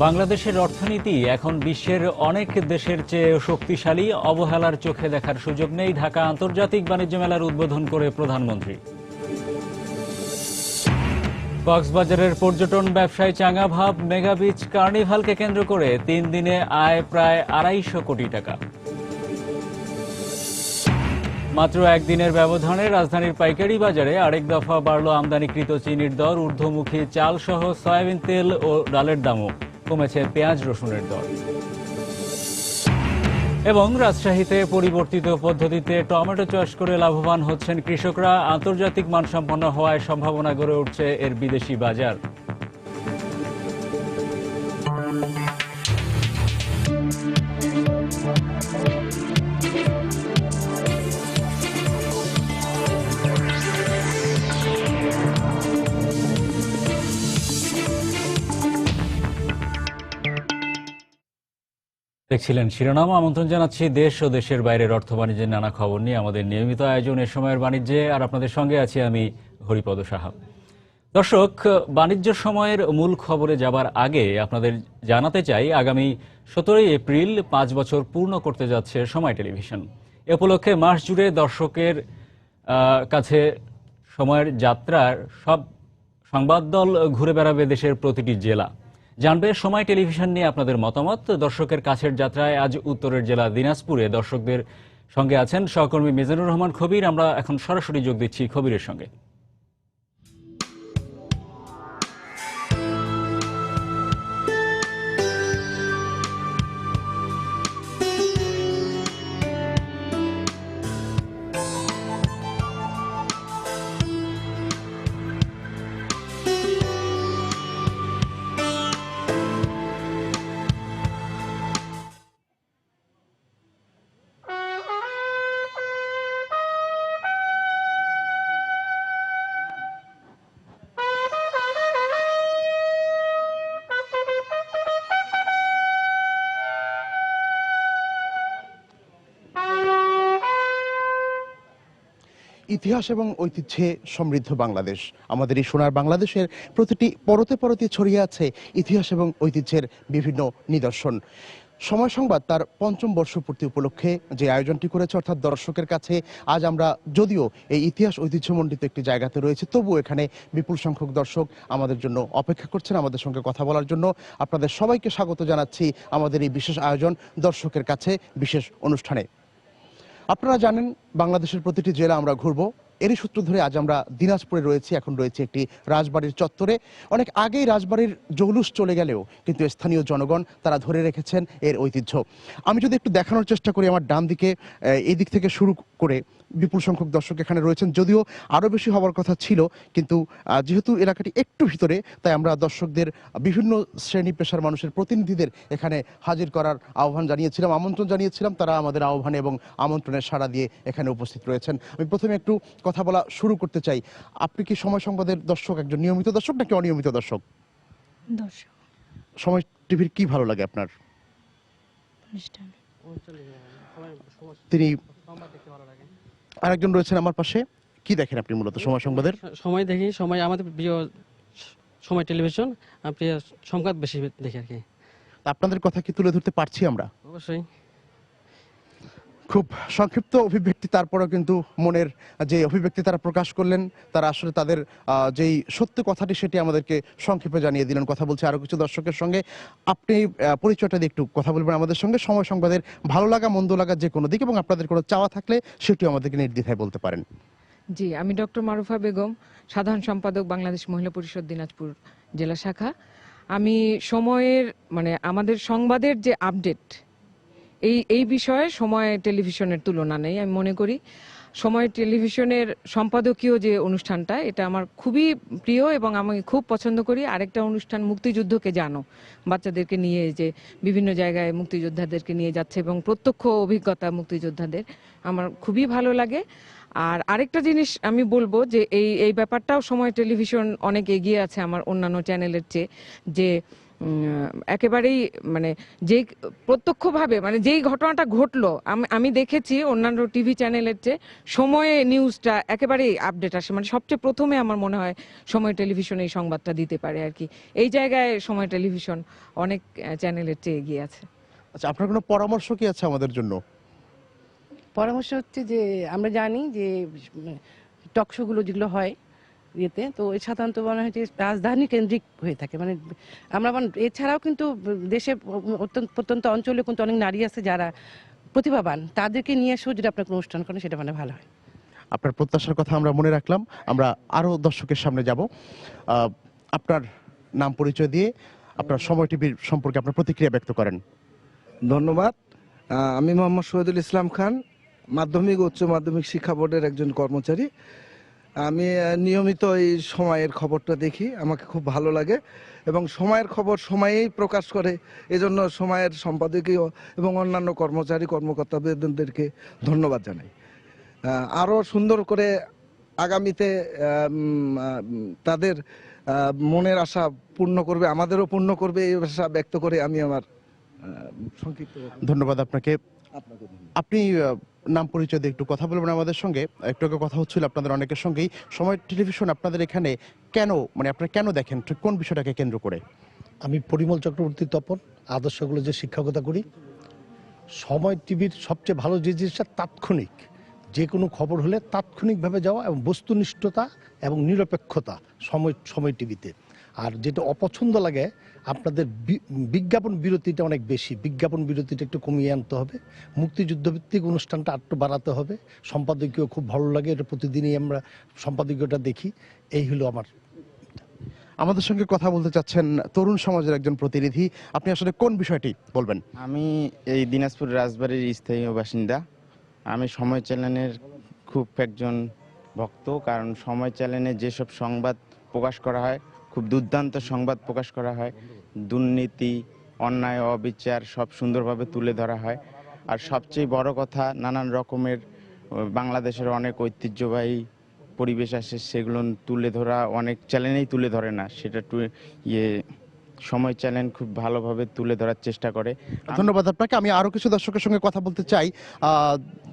বাংলাদেশের অর্থনীতি এখন বিশ্বের অনেক দেশের চেয়ে শক্তিশালী। অবহেলার চোখে দেখার সুযোগ নেই। ঢাকা আন্তর্জাতিক বাণিজ্য মেলার উদ্বোধন করে প্রধানমন্ত্রী। কক্সবাজারের পর্যটন ব্যবসায় চাঙা ভাব। মেগা বিচ কার্নিভালকে কেন্দ্র করে 3 দিনে আয় প্রায় 250 কোটি টাকা। মাত্র একদিনের ব্যবধানে রাজধানীর পাইকারি বাজারে আরেক দফা বাড়ল আমদানিকৃত চিনির দর। ঊর্ধ্বমুখী চাল সহ সয়াবিন তেল ও ডালের দামও কমেছে পেঁয়াজ রসুনের দর। এবং রাজশাহীতে পরিবর্তিত পদ্ধতিতে টমেটো চাষ করে লাভবান হচ্ছেন কৃষকরা। আন্তর্জাতিক মানসম্পন্ন হওয়ায় সম্ভাবনা গড়ে উঠছে এর বিদেশি বাজার। দেখছিলেন শিরোনাম। আমন্ত্রণ জানাচ্ছি দেশ ও দেশের বাইরের অর্থ বাণিজ্যের নানা খবর নিয়ে আমাদের নিয়মিত আয়োজন এ সময়ের বাণিজ্যে। আর আপনাদের সঙ্গে আছি আমি হরিপদ সাহা। দর্শক, বাণিজ্য সময়ের মূল খবরে যাবার আগে আপনাদের জানাতে চাই, আগামী 17 এপ্রিল 5 বছর পূর্ণ করতে যাচ্ছে সময় টেলিভিশন। এ উপলক্ষে মাস জুড়ে দর্শকের কাছে সময়ের যাত্রার সব সংবাদ দল ঘুরে বেড়াবে দেশের প্রতিটি জেলা। জানবে সময় টেলিভিশন নিয়ে আপনাদের মতামত। দর্শকের কাছের যাত্রায় আজ উত্তরের জেলা দিনাজপুরে দর্শকদের সঙ্গে আছেন সহকর্মী মিজানুর রহমান খবির। আমরা এখন সরাসরি যোগ দিচ্ছি খবিরের সঙ্গে। ইতিহাস এবং ঐতিহ্যে সমৃদ্ধ বাংলাদেশ, আমাদের এই সোনার বাংলাদেশের প্রতিটি পরতে পরতে ছড়িয়ে আছে ইতিহাস এবং ঐতিহ্যের বিভিন্ন নিদর্শন। সময় সংবাদ তার 5ম বর্ষপূর্তি উপলক্ষে যে আয়োজনটি করেছে, অর্থাৎ দর্শকের কাছে আজ আমরা যদিও এই ইতিহাস ঐতিহ্যমণ্ডিত একটি জায়গাতে রয়েছে, তবুও এখানে বিপুল সংখ্যক দর্শক আমাদের জন্য অপেক্ষা করছেন আমাদের সঙ্গে কথা বলার জন্য। আপনাদের সবাইকে স্বাগত জানাচ্ছি আমাদের এই বিশেষ আয়োজন দর্শকের কাছে বিশেষ অনুষ্ঠানে। আপনারা জানেন বাংলাদেশের প্রতিটি জেলা আমরা ঘুরবো। এরই সূত্র ধরে আজ আমরা দিনাজপুরে রয়েছি। এখন রয়েছে একটি রাজবাড়ির চত্বরে। অনেক আগেই রাজবাড়ির জৌলুস চলে গেলেও কিন্তু স্থানীয় জনগণ তারা ধরে রেখেছেন এর ঐতিহ্য। আমি যদি একটু দেখানোর চেষ্টা করি, আমার ডান দিকে এই দিক থেকে শুরু করে বিপুল সংখ্যক দর্শক এখানে রয়েছেন। যদিও আরও বেশি হওয়ার কথা ছিল, কিন্তু যেহেতু এলাকাটি একটু ভিতরে, তাই আমরা দর্শকদের বিভিন্ন শ্রেণী পেশার মানুষের প্রতিনিধিদের এখানে হাজির করার আহ্বান জানিয়েছিলাম, আমন্ত্রণ জানিয়েছিলাম। তারা আমাদের আহ্বানে এবং আমন্ত্রণের সাড়া দিয়ে এখানে উপস্থিত রয়েছেন। আমি প্রথমে একটু কথা বলা শুরু করতে চাই। আপনি কি সময় সংবাদের দর্শক, একজন নিয়মিত দর্শক নাকি অনিয়মিত দর্শক? দর্শক। সময় টিভির কি ভালো লাগে আপনার? তিনি আরেকজন রয়েছেন আমার পাশে। কি দেখেন আপনি মূলত সময় সংবাদের? সময় দেখি, সময় আমাদের প্রিয় সময় টেলিভিশন, প্রিয় সংবাদ বেশি দেখি আর কি। আপনাদের কথা কি তুলে ধরতে পারছি আমরা? অবশ্যই। খুব সংক্ষিপ্ত অভিব্যক্তি, তারপরেও কিন্তু মনের যে অভিব্যক্তি তারা প্রকাশ করলেন, তারা আসলে তাদের যেই সত্য কথাটি সেটি আমাদেরকে সংক্ষেপে জানিয়ে দিলেন। কথা বলছি আরো কিছু দর্শকের সঙ্গে। আপনি পরিচয়টা দিয়ে একটু কথা বলবেন আমাদের সঙ্গে। সময় সংবাদের ভালো লাগা মন্দ লাগা যে কোনো দিক, এবং আপনাদের কোনো চাওয়া থাকলে সেটিও আমাদেরকে নির্দ্বিধায় বলতে পারেন। জি, আমি ডক্টর মারুফা বেগম, সাধারণ সম্পাদক বাংলাদেশ মহিলা পরিষদ দিনাজপুর জেলা শাখা। আমি সময়ের আমাদের সংবাদের যে আপডেট, এই বিষয়ে সময় টেলিভিশনের তুলনা নেই। আমি মনে করি সময় টেলিভিশনের সম্পাদকীয় যে অনুষ্ঠানটা, এটা আমার খুবই প্রিয় এবং আমি খুব পছন্দ করি। আরেকটা অনুষ্ঠান মুক্তিযুদ্ধকে জানো, বাচ্চাদেরকে নিয়ে যে বিভিন্ন জায়গায় মুক্তিযোদ্ধাদেরকে নিয়ে যাচ্ছে এবং প্রত্যক্ষ অভিজ্ঞতা মুক্তিযোদ্ধাদের, আমার খুবই ভালো লাগে। আর আরেকটা জিনিস আমি বলবো যে এই ব্যাপারটাও সময় টেলিভিশন অনেক এগিয়ে আছে আমার অন্যান্য চ্যানেলের চেয়ে, যে একেবারেই মানে যেই প্রত্যক্ষভাবে মানে যেই ঘটনাটা ঘটলো আমি দেখেছি অন্যান্য টিভি চ্যানেলের চেয়ে সময়ে নিউজটা একেবারেই আপডেট আসে, মানে সবচেয়ে প্রথমে আমার মনে হয় সময় টেলিভিশন এই সংবাদটা দিতে পারে আর কি। এই জায়গায় সময় টেলিভিশন অনেক চ্যানেলের চেয়ে এগিয়ে আছে। আচ্ছা, আপনার কোনো পরামর্শ কি আছে আমাদের জন্য? পরামর্শ হচ্ছে যে আমরা জানি যে টক শোগুলো যেগুলো হয় ইয়েতে, তো সাধারণত মনে হয় যে রাজধানী কেন্দ্রিক হয়ে থাকে, মানে আমরা এছাড়াও কিন্তু দেশে প্রত্যন্ত অঞ্চলে কিন্তু অনেক নারী আছে যারা প্রতিভাবান, তাদেরকে নিয়ে এসেও যদি আপনার কোনো অনুষ্ঠান করেন সেটা মানে ভালো হয়। আপনার প্রত্যাশার কথা আমরা মনে রাখলাম। আমরা আরো দর্শকের সামনে যাব। আপনার নাম পরিচয় দিয়ে আপনার সময় টিভির সম্পর্কে আপনার প্রতিক্রিয়া ব্যক্ত করেন। ধন্যবাদ। আমি মোহাম্মদ শহীদুল ইসলাম খান, মাধ্যমিক ও উচ্চ মাধ্যমিক শিক্ষা বোর্ডের একজন কর্মচারী। আমি নিয়মিত এই সময়ের খবরটা দেখি, আমাকে খুব ভালো লাগে এবং সময়ের খবর সময়েই প্রকাশ করে, এজন্য সময়ের সম্পাদকীয় এবং অন্যান্য কর্মচারী কর্মকর্তাদেরকে ধন্যবাদ জানাই। আরও সুন্দর করে আগামীতে তাদের মনের আশা পূর্ণ করবে, আমাদেরও পূর্ণ করবে, এই আশা ব্যক্ত করে আমি আমার সংক্ষিপ্ত ধন্যবাদ আপনাকে। আপনি নাম পরিচয় দিয়ে একটু কথা বলবেন আমাদের সঙ্গে। একটু আগে কথা হচ্ছিল আপনাদের অনেকের সঙ্গেই, সময় টেলিভিশন আপনাদের এখানে কেন, মানে আপনারা কেন দেখেন, ঠিক কোন বিষয়টাকে কেন্দ্র করে? আমি পরিমল চক্রবর্তী তপন, আদর্শগুলো যে শিক্ষকতা করি। সময় টিভির সবচেয়ে ভালো যে জিনিসটা তাৎক্ষণিক, যে কোনো খবর হলে তাৎক্ষণিকভাবে যাওয়া এবং বস্তুনিষ্ঠতা এবং নিরপেক্ষতা সময় টিভিতে। আর যেটা অপছন্দ লাগে আপনাদের বিজ্ঞাপন বিরতিটা অনেক বেশি, বিজ্ঞাপন বিরতিটা একটু কমিয়ে আনতে হবে। মুক্তিযুদ্ধ ভিত্তিক অনুষ্ঠানটা একটু বাড়াতে হবে। সম্পাদকীয় খুব ভালো লাগে, এটা প্রতিদিনই আমরা সম্পাদকীয়টা দেখি। এই হলো আমার। আমাদের সঙ্গে কথা বলতে চাচ্ছেন তরুণ সমাজের একজন প্রতিনিধি। আপনি আসলে কোন বিষয়টি বলবেন? আমি এই দিনাজপুর রাজবাড়ির স্থায়ী বাসিন্দা। আমি সময় চ্যানেলের খুব একজন ভক্ত, কারণ সময় চ্যানেলে যেসব সংবাদ প্রকাশ করা হয় খুব দুর্দান্ত সংবাদ প্রকাশ করা হয়। দুর্নীতি, অন্যায়, অবিচার সব সুন্দরভাবে তুলে ধরা হয়। আর সবচেয়ে বড় কথা, নানান রকমের বাংলাদেশের অনেক ঐতিহ্যবাহী পরিবেশ আছে, সেগুলো তুলে ধরা অনেক চ্যানেলেই তুলে ধরে না, সেটা সময় চ্যানেল খুব ভালোভাবে তুলে ধরার চেষ্টা করে। ধন্যবাদ আপনাকে। আমি আরো কিছু দর্শকের সঙ্গে কথা বলতে চাই।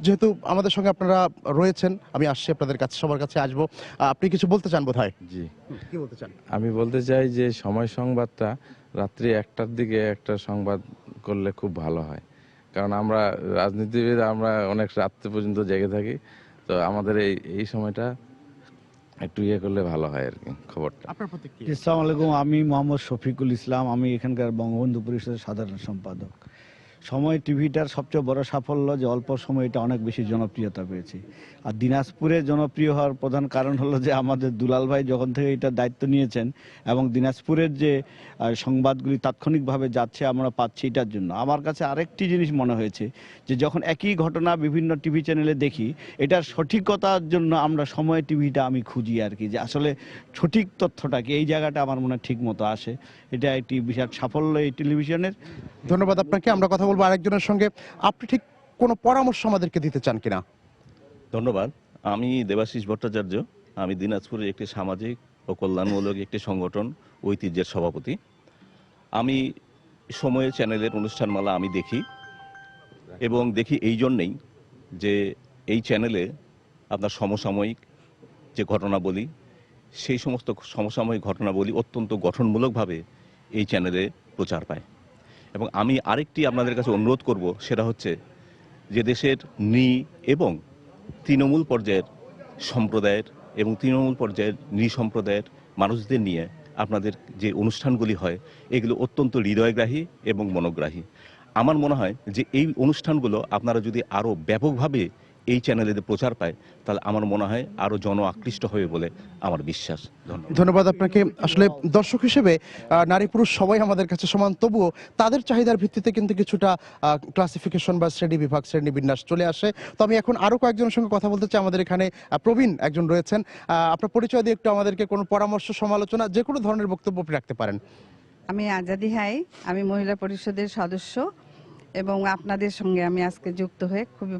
যেহেতু আমাদের সঙ্গে আপনারা রয়েছেন, আমি আসছি আপনাদের কাছে, সবার কাছে আসবো। আপনি কিছু বলতে চান বোধহয়? জি, কি বলতে চান? আমি বলতে চাই যে সময় সংবাদটা রাত্রি 1টার দিকে একটা সংবাদ করলে খুব ভালো হয়, কারণ আমরা রাজনীতিবিদ, আমরা অনেক রাত্রে পর্যন্ত জেগে থাকি, তো আমাদের এই সময়টা একটু করলে ভালো হয় আর কি খবরটা। আপনার প্রতিক্রিয়া? আসসালামু আলাইকুম, আমি মোহাম্মদ শফিকুল ইসলাম, আমি এখানকার বঙ্গবন্ধু পরিষদের সাধারণ সম্পাদক। সময় টিভিটার সবচেয়ে বড় সাফল্য যে অল্প সময়ে এটা অনেক বেশি জনপ্রিয়তা পেয়েছে। আর দিনাজপুরে জনপ্রিয় হওয়ার প্রধান কারণ হলো যে আমাদের দুলাল ভাই যখন থেকে এটা দায়িত্ব নিয়েছেন এবং দিনাজপুরের যে সংবাদগুলি তাৎক্ষণিকভাবে যাচ্ছে আমরা পাচ্ছি, এটার জন্য আমার কাছে আরেকটি জিনিস মনে হয়েছে যে যখন একই ঘটনা বিভিন্ন টিভি চ্যানেলে দেখি, এটার সঠিকতার জন্য আমরা সময় টিভিটা আমি খুঁজি আর কি, যে আসলে সঠিক তথ্যটা কি এই জায়গাটা আমার মনে হয় ঠিক মতো আসে। এটা একটি বিরাট সাফল্য এই টেলিভিশনের। ধন্যবাদ আপনাকে। আমরা কথা বলবো আরেকজনের সঙ্গে। আপনি ঠিক কোনো পরামর্শ আমাদেরকে দিতে চান কিনা? ধন্যবাদ। আমি দেবাশিস ভট্টাচার্য। আমি দিনাজপুরের একটি সামাজিক ও কল্যাণমূলক একটি সংগঠন ঐতিহ্যের সভাপতি। আমি সময়ের চ্যানেলের অনুষ্ঠানমালা আমি দেখি, এবং দেখি এই জন্যেই যে এই চ্যানেলে আপনার সমসাময়িক যে ঘটনাবলী, সেই সমস্ত সমসাময়িক ঘটনাবলী অত্যন্ত গঠনমূলকভাবে এই চ্যানেলে প্রচার পায়। এবং আমি আরেকটি আপনাদের কাছে অনুরোধ করব, সেটা হচ্ছে যে দেশের এবং তৃণমূল পর্যায়ের সম্প্রদায়ের এবং তৃণমূল পর্যায়ের সম্প্রদায়ের মানুষদের নিয়ে আপনাদের যে অনুষ্ঠানগুলি হয়, এগুলো অত্যন্ত হৃদয়গ্রাহী এবং মনোগ্রাহী। আমার মনে হয় যে এই অনুষ্ঠানগুলো আপনারা যদি আরও ব্যাপকভাবে এই চ্যানেলে প্রচার পায়, তাহলে আমার মনে হয় আরও জন আকৃষ্ট হবে বলে আমার বিশ্বাস। ধন্যবাদ আপনাকে। আসলে দর্শক হিসেবে নারী পুরুষ সবাই আমাদের কাছে সমান, তবুও তাদের চাহিদার ভিত্তিতে কিন্তু কিছুটা ক্লাসিফিকেশন বা শ্রেণী বিভাগ, শ্রেণী বিন্যাস চলে আসে। তো আমি এখন আরো কয়েকজনের সঙ্গে কথা বলতে চাই। আমাদের এখানে প্রবীণ একজন রয়েছেন। আপনার পরিচয় দিয়ে একটু আমাদেরকে কোনো পরামর্শ, সমালোচনা, যে কোনো ধরনের বক্তব্য আপনি রাখতে পারেন। আমি আজাদি হাই, আমি মহিলা পরিষদের সদস্য এবং আপনাদের সঙ্গে আমি আজকে যুক্ত হয়ে খুবই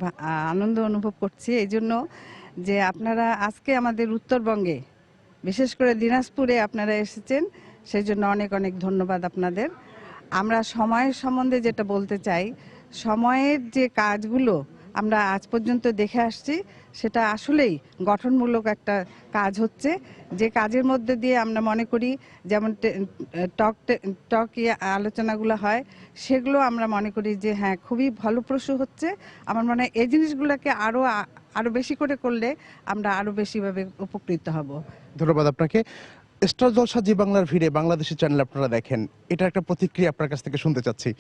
আনন্দ অনুভব করছি এই জন্য যে আপনারা আজকে আমাদের উত্তরবঙ্গে, বিশেষ করে দিনাজপুরে আপনারা এসেছেন, সেই জন্য অনেক অনেক ধন্যবাদ আপনাদের। আমরা সময়ের সম্বন্ধে যেটা বলতে চাই, সময়ের যে কাজগুলো আমরা আজ পর্যন্ত দেখে আসছি সেটা আসলেই গঠনমূলক একটা কাজ হচ্ছে, যে কাজের মধ্যে দিয়ে আমরা মনে করি যেমন টক আলোচনাগুলো হয় সেগুলো আমরা মনে করি যে হ্যাঁ খুবই ফলপ্রসূ হচ্ছে। আমার মনে হয় এই জিনিসগুলোকে আরো বেশি করে করলে আমরা আরো বেশিভাবে উপকৃত হব। ধন্যবাদ আপনাকে। স্টার জলসা জি বাংলার ভিড়ে বাংলাদেশের চ্যানেল আপনারা দেখেন, এটা একটা প্রতিক্রিয়া আপনার কাছ থেকে শুনতে চাচ্ছি।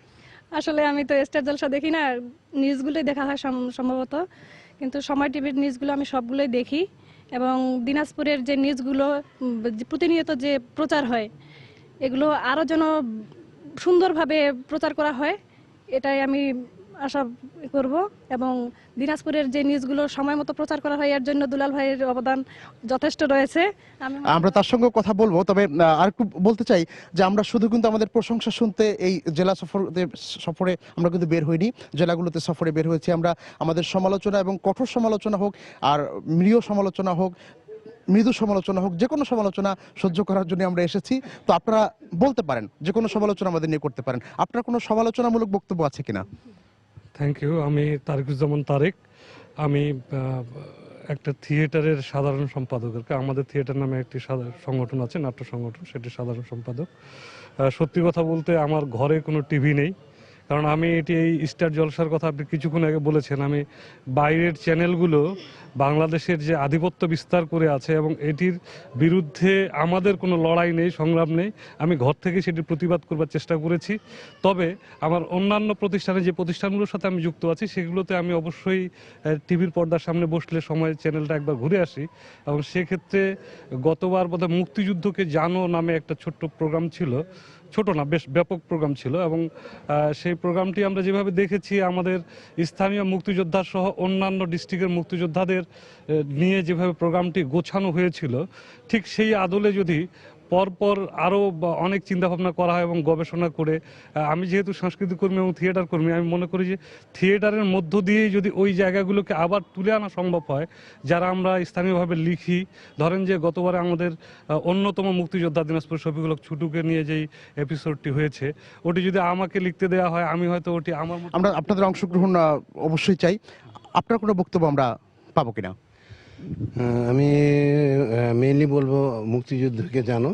আসলে আমি তো স্টার জলসা দেখি না, নিউজগুলোই দেখা হয় সম্ভবত, কিন্তু সময় টিভির নিউজগুলো আমি সবগুলোই দেখি এবং দিনাজপুরের যে নিউজগুলো প্রতিনিয়ত যে প্রচার হয় এগুলো আরও যেন সুন্দরভাবে প্রচার করা হয়, এটাই আমি আশা করব। এবং দিনাজপুরের যে নিউজগুলো সময় মতো প্রচার করা হয় এর জন্য দুলাল ভাইয়ের অবদান যথেষ্ট রয়েছে। আমরা তার সঙ্গে কথা বলবো, তবে আরেকটু বলতে চাই যে আমরা শুধু কিন্তু আমাদের প্রশংসা শুনতে এই জেলা সফরে আমরা কিন্তু বের হইনি, জেলাগুলোতে সফরে বের হয়েছি আমরা। আমাদের সমালোচনা এবং কঠোর সমালোচনা হোক আর মৃদু সমালোচনা হোক, মৃদু সমালোচনা হোক, যে কোনো সমালোচনা সহ্য করার জন্য আমরা এসেছি। তো আপনারা বলতে পারেন, যে কোনো সমালোচনা আমাদের নিয়ে করতে পারেন। আপনার কোনো সমালোচনামূলক বক্তব্য আছে কিনা? Thank you. আমি তারিকুজ্জামান তারেক, আমি একটা থিয়েটারের সাধারণ সম্পাদক। আমাদের থিয়েটার নামে একটি সংগঠন আছে, নাট্য সংগঠন, সেটির সাধারণ সম্পাদক। সত্যি কথা বলতে আমার ঘরে কোনো টিভি নেই, কারণ আমি এটি এই স্টার জলসার কথা আপনি কিছুক্ষণ আগে বলেছেন, আমি বাইরের চ্যানেলগুলো বাংলাদেশের যে আধিপত্য বিস্তার করে আছে এবং এটির বিরুদ্ধে আমাদের কোনো লড়াই নেই, সংগ্রাম নেই, আমি ঘর থেকে সেটির প্রতিবাদ করবার চেষ্টা করেছি। তবে আমার অন্যান্য প্রতিষ্ঠানে যে প্রতিষ্ঠানগুলোর সাথে আমি যুক্ত আছি সেগুলোতে আমি অবশ্যই টিভির পর্দার সামনে বসলে সময় চ্যানেলটা একবার ঘুরে আসি। এবং সেক্ষেত্রে গতবার বোধহয় মুক্তিযুদ্ধকে জানো নামে একটা ছোট্ট প্রোগ্রাম ছিল, ছোট না বেশ ব্যাপক প্রোগ্রাম ছিল, এবং সেই প্রোগ্রামটি আমরা যেভাবে দেখেছি আমাদের স্থানীয় মুক্তিযোদ্ধা সহ অন্যান্য ডিস্ট্রিক্টের মুক্তিযোদ্ধাদের নিয়ে যেভাবে প্রোগ্রামটি গোছানো হয়েছিল, ঠিক সেই আদলে যদি পরপর আরও অনেক চিন্তাভাবনা করা হয় এবং গবেষণা করে, আমি যেহেতু সংস্কৃতি কর্মী এবং থিয়েটার কর্মী, আমি মনে করি যে থিয়েটারের মধ্য দিয়েই যদি ওই জায়গাগুলোকে আবার তুলে আনা সম্ভব হয়, যারা আমরা স্থানীয়ভাবে লিখি। ধরেন যে গতবারে আমাদের অন্যতম মুক্তিযোদ্ধা দিনাজপুর শফিকুল হক ছুটুকে নিয়ে যেই এপিসোডটি হয়েছে, ওটি যদি আমাকে লিখতে দেওয়া হয়, আমি হয়তো ওটি আমরা আপনাদের অংশগ্রহণ অবশ্যই চাই। আপনার কোনো বক্তব্য আমরা পাবো কিনা? আমি মেইনলি বলবো মুক্তিযুদ্ধকে জানো,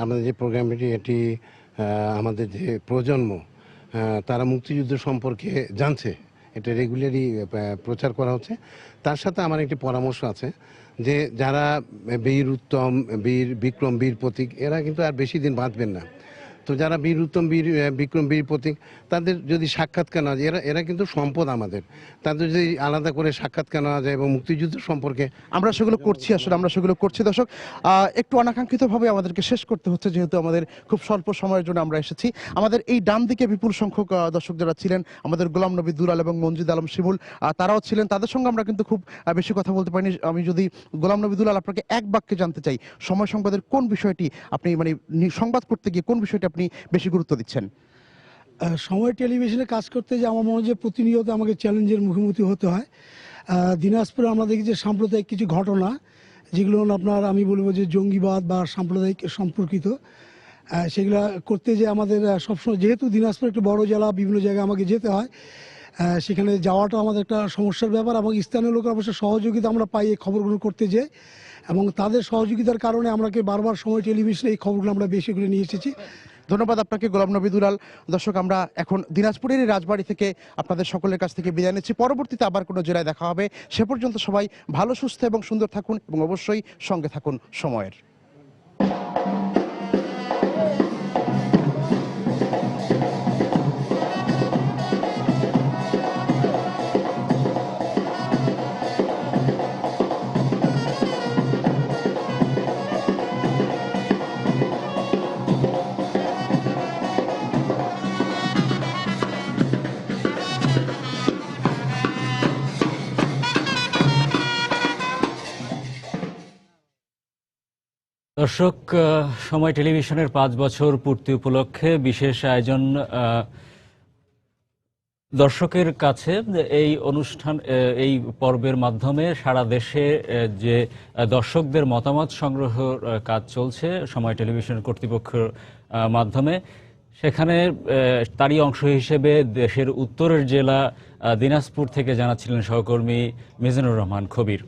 আমাদের যে প্রোগ্রামটি, এটি আমাদের যে প্রজন্ম তারা মুক্তিযুদ্ধ সম্পর্কে জানছে, এটা রেগুলারই প্রচার করা হচ্ছে। তার সাথে আমার একটি পরামর্শ আছে যে যারা বীর উত্তম, বীর বিক্রম, বীর প্রতীক, এরা কিন্তু আর বেশি দিন বাঁচবেন না। তো যারা বীর উত্তম, বীর বিক্রম, বীর প্রতীক, তাদের যদি সাক্ষাৎকার নেওয়া যায়, এরা কিন্তু সম্পদ আমাদের, তাদের যদি আলাদা করে সাক্ষাৎকার নেওয়া যায় এবং মুক্তিযুদ্ধ সম্পর্কে আমরা সেগুলো করছি, আসলে আমরা সেগুলো করছি। দর্শক, একটু অনাকাঙ্ক্ষিতভাবে আমাদেরকে শেষ করতে হচ্ছে, যেহেতু আমাদের খুব স্বল্প সময়ের জন্য আমরা এসেছি। আমাদের এই ডান দিকে বিপুল সংখ্যক দর্শক যারা ছিলেন, আমাদের গোলাম নবী দুলাল এবং মঞ্জিদ আলম শিমুল, তারাও ছিলেন। তাদের সঙ্গে আমরা কিন্তু খুব বেশি কথা বলতে পারিনি। আমি যদি গোলাম নবী দুলাল আপনাকে এক বাক্যে জানতে চাই, সময় সংবাদের কোন বিষয়টি আপনি মানে সংবাদ করতে গিয়ে কোন বিষয়টি আপনি বেশি গুরুত্ব দিচ্ছেন? সময় টেলিভিশনে কাজ করতে যে আমার মনে হয় যে প্রতিনিয়ত আমাকে চ্যালেঞ্জের মুখোমুখি হতে হয়। দিনাজপুরে আমরা দেখি যে সাম্প্রদায়িক কিছু ঘটনা, যেগুলো আপনার আমি বলবো যে জঙ্গিবাদ বা সাম্প্রদায়িক সম্পর্কিত, সেগুলো করতে যে আমাদের সবসময়, যেহেতু দিনাজপুর একটি বড় জেলা, বিভিন্ন জায়গায় আমাকে যেতে হয়, সেখানে যাওয়াটা আমাদের একটা সমস্যার ব্যাপার। এবং স্থানীয় লোকের অবশ্য সহযোগিতা আমরা পাই এই খবরগুলো করতে যেয়ে, এবং তাদের সহযোগিতার কারণে আমাকে বারবার সময় টেলিভিশনে এই খবরগুলো আমরা বেশি করে নিয়ে এসেছি। ধন্যবাদ আপনাকে গোলাম নবী দুলাল। দর্শক, আমরা এখন দিনাজপুরের রাজবাড়ি থেকে আপনাদের সকলের কাছ থেকে বিদায় নিচ্ছি। পরবর্তীতে আবার কোনো জেলায় দেখা হবে। সে পর্যন্ত সবাই ভালো, সুস্থ এবং সুন্দর থাকুন এবং অবশ্যই সঙ্গে থাকুন সময়ের। দর্শক, সময় টেলিভিশনের 5 বছর পূর্তি উপলক্ষে বিশেষ আয়োজন দর্শকের কাছে এই অনুষ্ঠান, এই পর্বের মাধ্যমে সারা দেশে যে দর্শকদের মতামত সংগ্রহের কাজ চলছে সময় টেলিভিশন কর্তৃপক্ষের মাধ্যমে, সেখানে তারই অংশ হিসেবে দেশের উত্তরের জেলা দিনাজপুর থেকে জানাচ্ছিলেন সহকর্মী মিজানুর রহমান খবির।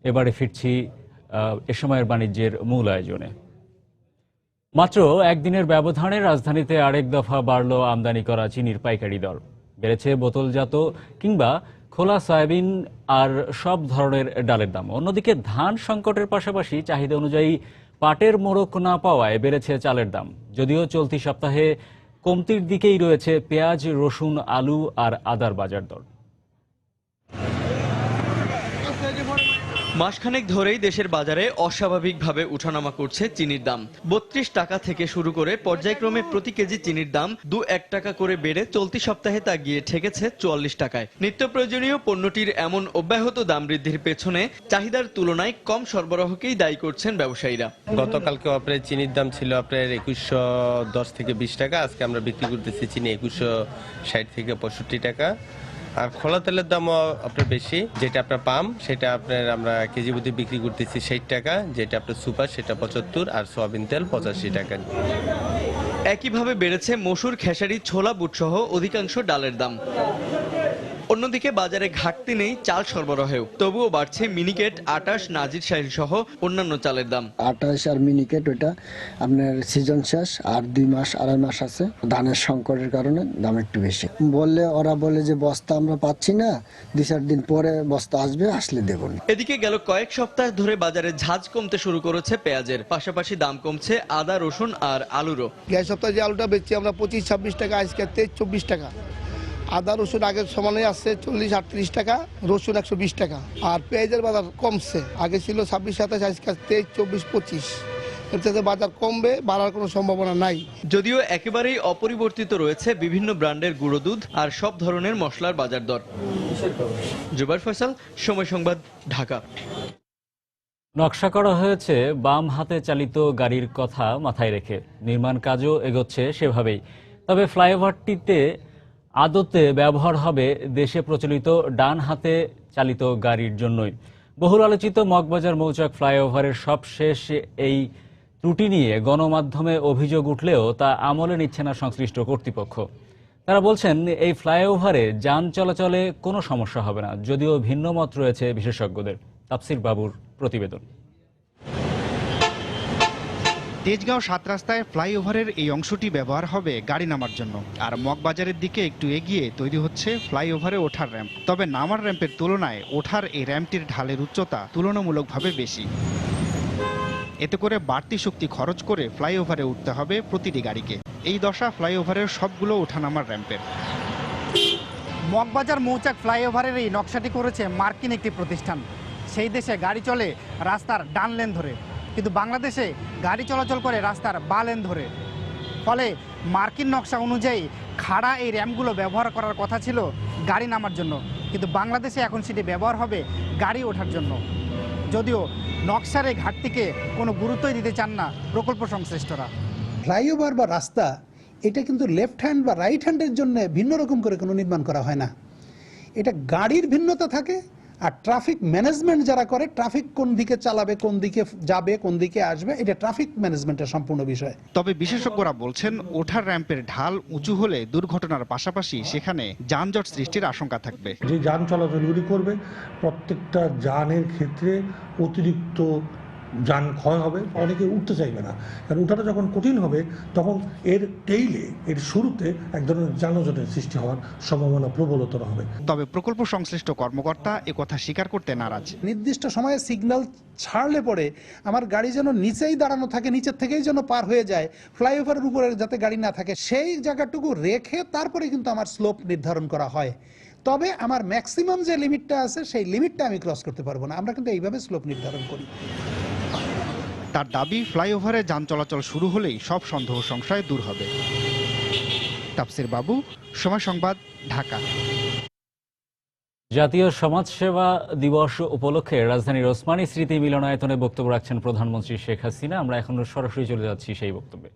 এবারে ফিরছি এ সময়ের বাণিজ্যের মূল আয়োজনে। মাত্র একদিনের ব্যবধানে রাজধানীতে আরেক দফা বাড়ল আমদানি করা চিনির পাইকারি দর। বেড়েছে বোতলজাত কিংবা খোলা সয়াবিন আর সব ধরনের ডালের দাম। অন্যদিকে ধান সংকটের পাশাপাশি চাহিদা অনুযায়ী পাটের মোড়ক না পাওয়ায় বেড়েছে চালের দাম। যদিও চলতি সপ্তাহে কমতির দিকেই রয়েছে পেঁয়াজ, রসুন, আলু আর আদার বাজার দর। মাসখানেক ধরেই দেশের বাজারে অস্বাভাবিকভাবে উঠানামা করছে চিনির দাম। ৩২ টাকা থেকে শুরু করে পর্যায়ক্রমে প্রতি কেজি চিনির দাম ২-১ টাকা করে বেড়ে চলতি সপ্তাহে তা গিয়ে ঠেকেছে ৪৪ টাকায়। নিত্য প্রয়োজনীয় পণ্যটির এমন অব্যাহত দাম বৃদ্ধির পেছনে চাহিদার তুলনায় কম সরবরাহকেই দায়ী করছেন ব্যবসায়ীরা। গতকালকে আপনার চিনির দাম ছিল আপনার ২১১০ থেকে ২০ টাকা, আজকে আমরা বিক্রি করতেছি চিনি ২১৬০ থেকে ৬৫ টাকা। আর খোলা তেলের দামও আপনার বেশি, যেটা আপনার পাম সেটা আপনার আমরা কেজি প্রতি বিক্রি করতেছি ৬০ টাকা, যেটা আপনার সুপার সেটা ৭৫, আর সয়াবিন তেল ৮৫ টাকা। একইভাবে বেড়েছে মসুর, খেসারি, ছোলা, বুট সহ অধিকাংশ ডালের দাম। অন্যদিকে বাজারে ঘাটতি নেই চাল সরবরাহেও, তবুও বাড়ছে মিনিকেট, আটাশ, নাজির শাহী সহ অন্যান্য চালের দাম। আটাশ আর মিনিকেট ওটা আপনার সিজন শেষ, আর ২ মাস ২.৫ মাস আছে। ধানের সংকটের কারণে দাম একটু বেশি। ওরা বলে যে বস্তা আমরা পাচ্ছি না, ২-৪ দিন পরে বস্তা আসবে, আসলে দেবো না। এদিকে গেল কয়েক সপ্তাহ ধরে বাজারে ঝাঁজ কমতে শুরু করেছে পেঁয়াজের, পাশাপাশি দাম কমছে আদা, রসুন আর আলুরও। গত সপ্তাহে যে আলুটা বেচছি আমরা ২৫-২৬ টাকা, আজকে ২৩-২৪ টাকা। আদা রসুন আগের সমানে আসছে ৪০-৩৮ টাকা, রসুন ১২০ টাকা। আর পেঁয়াজের বাজার কমছে, আগে ছিল ২৬-২৭, আজকে ২৩-২৪-২৫। এর থেকে বাজার কমবে, বাড়ার কোনো সম্ভাবনা নাই। যদিও একেবারেই অপরিবর্তিত রয়েছে বিভিন্ন ব্র্যান্ডের গুঁড়ো দুধ আর সব ধরনের মশলার বাজার দর। জুবাইর ফয়সাল, সময় সংবাদ, ঢাকা। নকশা করা হয়েছে বাম হাতে চালিত গাড়ির কথা মাথায় রেখে, নির্মাণ কাজও এগোচ্ছে সেভাবেই। তবে ফ্লাইওভারটিতে আদতে ব্যবহার হবে দেশে প্রচলিত ডান হাতে চালিত গাড়ির জন্যই। বহুল আলোচিত মগবাজার মৌচাক ফ্লাইওভারের সবশেষ এই ত্রুটি নিয়ে গণমাধ্যমে অভিযোগ উঠলেও তা আমলে নিচ্ছে না সংশ্লিষ্ট কর্তৃপক্ষ। তারা বলছেন এই ফ্লাইওভারে যান চলাচলে কোনো সমস্যা হবে না, যদিও ভিন্ন মত রয়েছে বিশেষজ্ঞদের। তাফসির বাবুর প্রতিবেদন। তেজগাঁও ৭ রাস্তায় ফ্লাইওভারের এই অংশটি ব্যবহার হবে গাড়ি নামার জন্য, আর মগবাজারের দিকে একটু এগিয়ে তৈরি হচ্ছে ফ্লাইওভারে ওঠার র্যাম্প। তবে নামার র্যাম্পের তুলনায় ওঠার এই র্যাম্পটির ঢালের উচ্চতা তুলনামূলকভাবে বেশি। এতে করে বাড়তি শক্তি খরচ করে ফ্লাইওভারে উঠতে হবে প্রতিটি গাড়িকে। এই দশা ফ্লাইওভারের সবগুলো ওঠানামার র্যাম্পের। মগবাজার মৌচাক ফ্লাইওভারের এই নকশাটি করেছে মার্কিন একটি প্রতিষ্ঠান। সেই দেশে গাড়ি চলে রাস্তার ডান লেন ধরে, কিন্তু বাংলাদেশে গাড়ি চলাচল করে রাস্তার বা লেন ধরে। ফলে মার্কিন নকশা অনুযায়ী খাড়া এই র্যাম্পগুলো ব্যবহার করার কথা ছিল গাড়ি নামার জন্য, কিন্তু বাংলাদেশে এখন সেটি ব্যবহার হবে গাড়ি ওঠার জন্য। যদিও নকশার এই ঘাটতিকে কোনো গুরুত্বই দিতে চান না প্রকল্প সংশ্লিষ্টরা। ফ্লাইওভার বা রাস্তা এটা কিন্তু লেফট হ্যান্ড বা রাইট হ্যান্ডের জন্য ভিন্ন রকম করে কোনো নির্মাণ করা হয় না। এটা গাড়ির ভিন্নতা থাকে, আর ট্রাফিক ম্যানেজমেন্ট যারা করে, ট্রাফিক কোন দিকে চালাবে, কোন দিকে যাবে, কোন দিকে আসবে, এটা ট্রাফিক ম্যানেজমেন্টের সম্পূর্ণ বিষয়। তবে বিশেষজ্ঞরা বলছেন ওঠার র্যাম্পের ঢাল উঁচু হলে দুর্ঘটনার পাশাপাশি সেখানে যানজট সৃষ্টির আশঙ্কা থাকবে। যে যান চলাচলগুলি করবে প্রত্যেকটা যানের ক্ষেত্রে অতিরিক্ত যান ক্ষয় হবে, অনেকে উঠতে চাইবে না, কারণ উঠাটা যখন কঠিন হবে তখন এর টেইলে, এর শুরুতে এক ধরনের যানজটের সৃষ্টি হওয়ার সম্ভাবনা প্রবলতর হবে। তবে প্রকল্প সংশ্লিষ্ট কর্মকর্তা একথা স্বীকার করতে নারাজ। নির্দিষ্ট সময়ে সিগন্যাল ছাড়লে পরে আমার গাড়ি যেন নিচেই দাঁড়ানো থাকে, নিচের থেকেই যেন পার হয়ে যায়, ফ্লাইওভারের উপরে যাতে গাড়ি না থাকে সেই জায়গাটুকু রেখে তারপরে কিন্তু আমার স্লোপ নির্ধারণ করা হয়। তবে আমার ম্যাক্সিমাম যে লিমিটটা আছে সেই লিমিটটা আমি ক্রস করতে পারবো না। আমরা কিন্তু এইভাবে স্লোপ নির্ধারণ করি। তার দাবি ফ্লাইওভারে যান চলাচল শুরু হলেই সব সন্দেহ সংশয় দূর হবে। তাফসির বাবু, সময় সংবাদ, ঢাকা। জাতীয় সমাজসেবা দিবস উপলক্ষে রাজধানীর ওসমানী স্মৃতি মিলনায়তনে বক্তব্য রাখছেন প্রধানমন্ত্রী শেখ হাসিনা। আমরা এখন সরাসরি চলে যাচ্ছি সেই বক্তব্যে।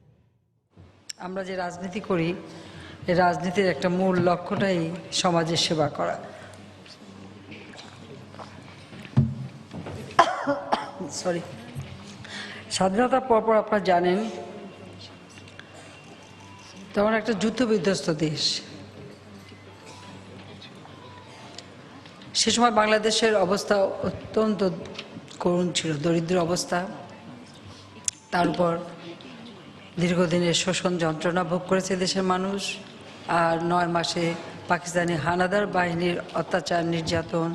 আমরা যে রাজনীতি করি এই রাজনীতির একটা মূল লক্ষ্যটাই সমাজের সেবা করা। সরি, স্বাধীনতার পরপর আপনারা জানেন তখন একটা যুদ্ধ বিধ্বস্ত দেশ। সে সময় বাংলাদেশের অবস্থা অত্যন্ত করুণ ছিল, দরিদ্র অবস্থা। তার উপর দীর্ঘদিনের শোষণ যন্ত্রণা ভোগ করেছে দেশের মানুষ। আর 9 মাসে পাকিস্তানি হানাদার বাহিনীর অত্যাচার, নির্যাতন,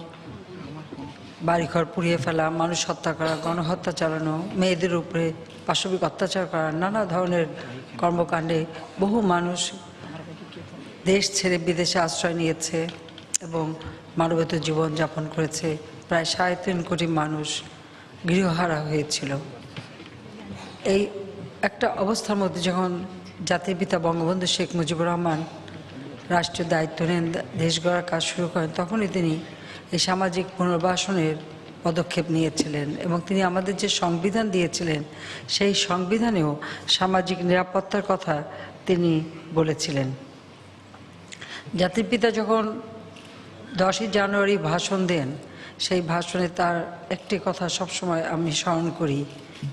বাড়িঘর পুড়িয়ে ফেলা, মানুষ হত্যা করা, গণহত্যা চালানো, মেয়েদের উপরে পাশবিক অত্যাচার করা, নানা ধরনের কর্মকাণ্ডে বহু মানুষ দেশ ছেড়ে বিদেশে আশ্রয় নিয়েছে এবং মানবেতর জীবন যাপন করেছে। প্রায় 3.5 কোটি মানুষ গৃহহারা হয়েছিল। এই একটা অবস্থার মধ্যে যখন জাতির পিতা বঙ্গবন্ধু শেখ মুজিবুর রহমান রাষ্ট্রীয় দায়িত্ব নেন, দেশ গড়ার কাজ শুরু করেন, তখনই তিনি এই সামাজিক পুনর্বাসনের পদক্ষেপ নিয়েছিলেন এবং তিনি আমাদের যে সংবিধান দিয়েছিলেন সেই সংবিধানেও সামাজিক নিরাপত্তার কথা তিনি বলেছিলেন। জাতির পিতা যখন 10ই জানুয়ারি ভাষণ দেন, সেই ভাষণে তার একটি কথা সবসময় আমি স্মরণ করি।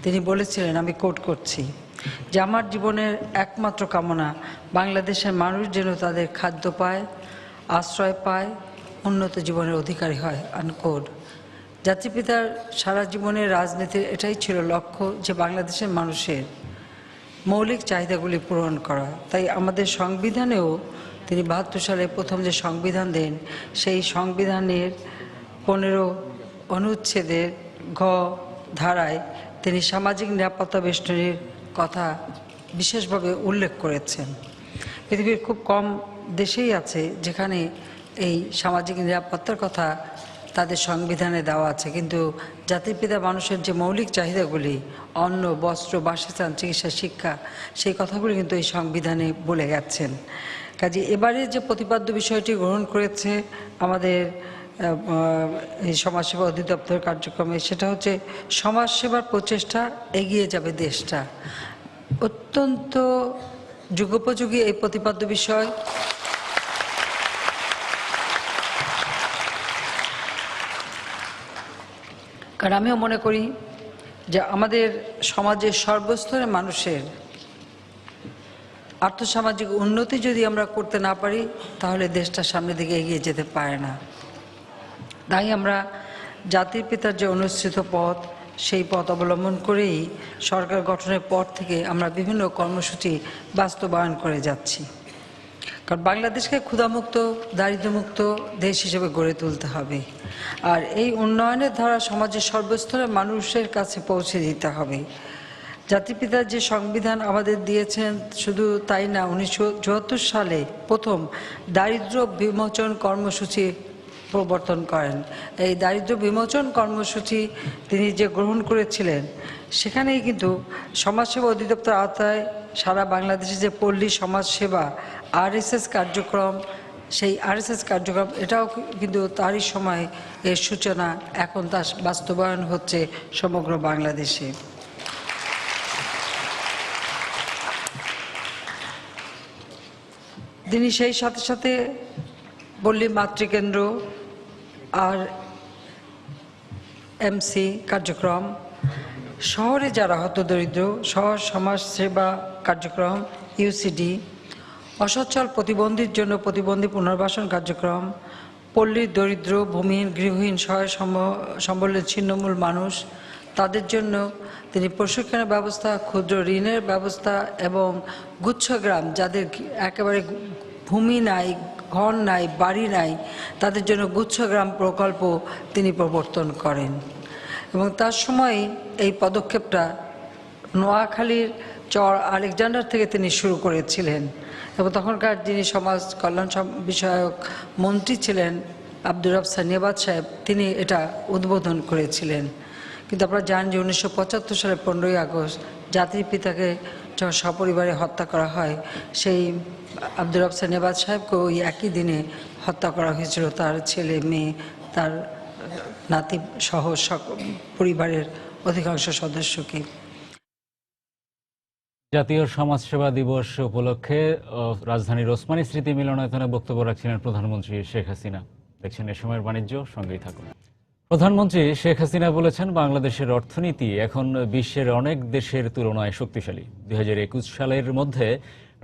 তিনি বলেছিলেন, আমি কোট করছি, যে আমার জীবনের একমাত্র কামনা বাংলাদেশের মানুষ যেন তাদের খাদ্য পায়, আশ্রয় পায়, উন্নত জীবনের অধিকারী হয়, আনকোট। জাতির পিতার সারা জীবনের রাজনীতির এটাই ছিল লক্ষ্য, যে বাংলাদেশের মানুষের মৌলিক চাহিদাগুলি পূরণ করা। তাই আমাদের সংবিধানেও তিনি 72 সালে প্রথম যে সংবিধান দেন, সেই সংবিধানের 15 অনুচ্ছেদের ঘ ধারায় তিনি সামাজিক নিরাপত্তা বেষ্টনীর কথা বিশেষভাবে উল্লেখ করেছেন। পৃথিবীর খুব কম দেশেই আছে যেখানে এই সামাজিক নিরাপত্তার কথা তাদের সংবিধানে দেওয়া আছে, কিন্তু জাতির পিতা মানুষের যে মৌলিক চাহিদাগুলি, অন্ন, বস্ত্র, বাসস্থান, চিকিৎসা, শিক্ষা, সেই কথাগুলি কিন্তু এই সংবিধানে বলে গেছেন। কাজে এবারে যে প্রতিপাদ্য বিষয়টি গ্রহণ করেছে আমাদের এই সমাজসেবা অধিদপ্তর কার্যক্রমে, সেটা হচ্ছে সমাজসেবার প্রচেষ্টা এগিয়ে যাবে দেশটা। অত্যন্ত যুগোপযোগী এই প্রতিপাদ্য বিষয়। কারণ আমিও মনে করি যে আমাদের সমাজের সর্বস্তরের মানুষের আর্থসামাজিক উন্নতি যদি আমরা করতে না পারি, তাহলে দেশটা সামনের দিকে এগিয়ে যেতে পারে না। তাই আমরা জাতির পিতার যে অনুসৃত পথ, সেই পথ অবলম্বন করেই সরকার গঠনের পর থেকে আমরা বিভিন্ন কর্মসূচি বাস্তবায়ন করে যাচ্ছি। কারণ বাংলাদেশকে ক্ষুধামুক্ত, দারিদ্র্যমুক্ত দেশ হিসেবে গড়ে তুলতে হবে। আর এই উন্নয়নের ধারা সমাজের সর্বস্তরের মানুষের কাছে পৌঁছে দিতে হবে। জাতির পিতা যে সংবিধান আমাদের দিয়েছেন, শুধু তাই না, 1974 সালে প্রথম দারিদ্র্য বিমোচন কর্মসূচি প্রবর্তন করেন। এই দারিদ্র্য বিমোচন কর্মসূচি তিনি যে গ্রহণ করেছিলেন, সেখানেই কিন্তু সমাজসেবা অধিদপ্তর আওতায় সারা বাংলাদেশে যে পল্লী সমাজসেবা RSS কার্যক্রম, সেই RSS কার্যক্রম এটাও কিন্তু তারই সময় এর সূচনা, এখন তা বাস্তবায়ন হচ্ছে সমগ্র বাংলাদেশে। তিনি সেই সাথে সাথে পল্লী মাতৃকেন্দ্র আর MC কার্যক্রম, শহরে যারা হতদরিদ্র, শহর সমাজ সেবা কার্যক্রম UCD, অসচ্ছল প্রতিবন্ধীর জন্য প্রতিবন্ধী পুনর্বাসন কার্যক্রম, পল্লীর দরিদ্র, ভূমিহীন, গৃহহীন, সহায় সম্বলের ছিন্নমূল মানুষ, তাদের জন্য তিনি প্রশিক্ষণের ব্যবস্থা, ক্ষুদ্র ঋণের ব্যবস্থা এবং গুচ্ছগ্রাম, যাদের একেবারে ভূমি নাই, ঘর নাই, বাড়ি নাই, তাদের জন্য গুচ্ছগ্রাম প্রকল্প তিনি প্রবর্তন করেন। এবং তার সময় এই পদক্ষেপটা নোয়াখালীর চর আলেকজান্ডার থেকে তিনি শুরু করেছিলেন এবং তখনকার যিনি সমাজ কল্যাণ বিষয়ক মন্ত্রী ছিলেন আব্দুর রব সানিয়াবাদ সাহেব, তিনি এটা উদ্বোধন করেছিলেন। কিন্তু আপনারা জানেন যে 1975 সালে 15ই আগস্ট জাতির পিতাকে যখন সপরিবারে হত্যা করা হয়, সেই আব্দুর রব সানিয়াবাদ সাহেবকে ওই একই দিনে হত্যা করা হয়েছিল, তার ছেলে, মেয়ে, তার নাতি সহ পরিবারের অধিকাংশ সদস্যকে। জাতীয় সমাজসেবা দিবস উপলক্ষে রাজধানীর ওসমানী স্মৃতি মিলনায়তনে বক্তব্য রাখছিলেন প্রধানমন্ত্রী শেখ হাসিনা। দেখছেন এ সময়ের বাণিজ্য, সঙ্গেই থাকুন। প্রধানমন্ত্রী শেখ হাসিনা বলেছেন, বাংলাদেশের অর্থনীতি এখন বিশ্বের অনেক দেশের তুলনায় শক্তিশালী। 2021 সালের মধ্যে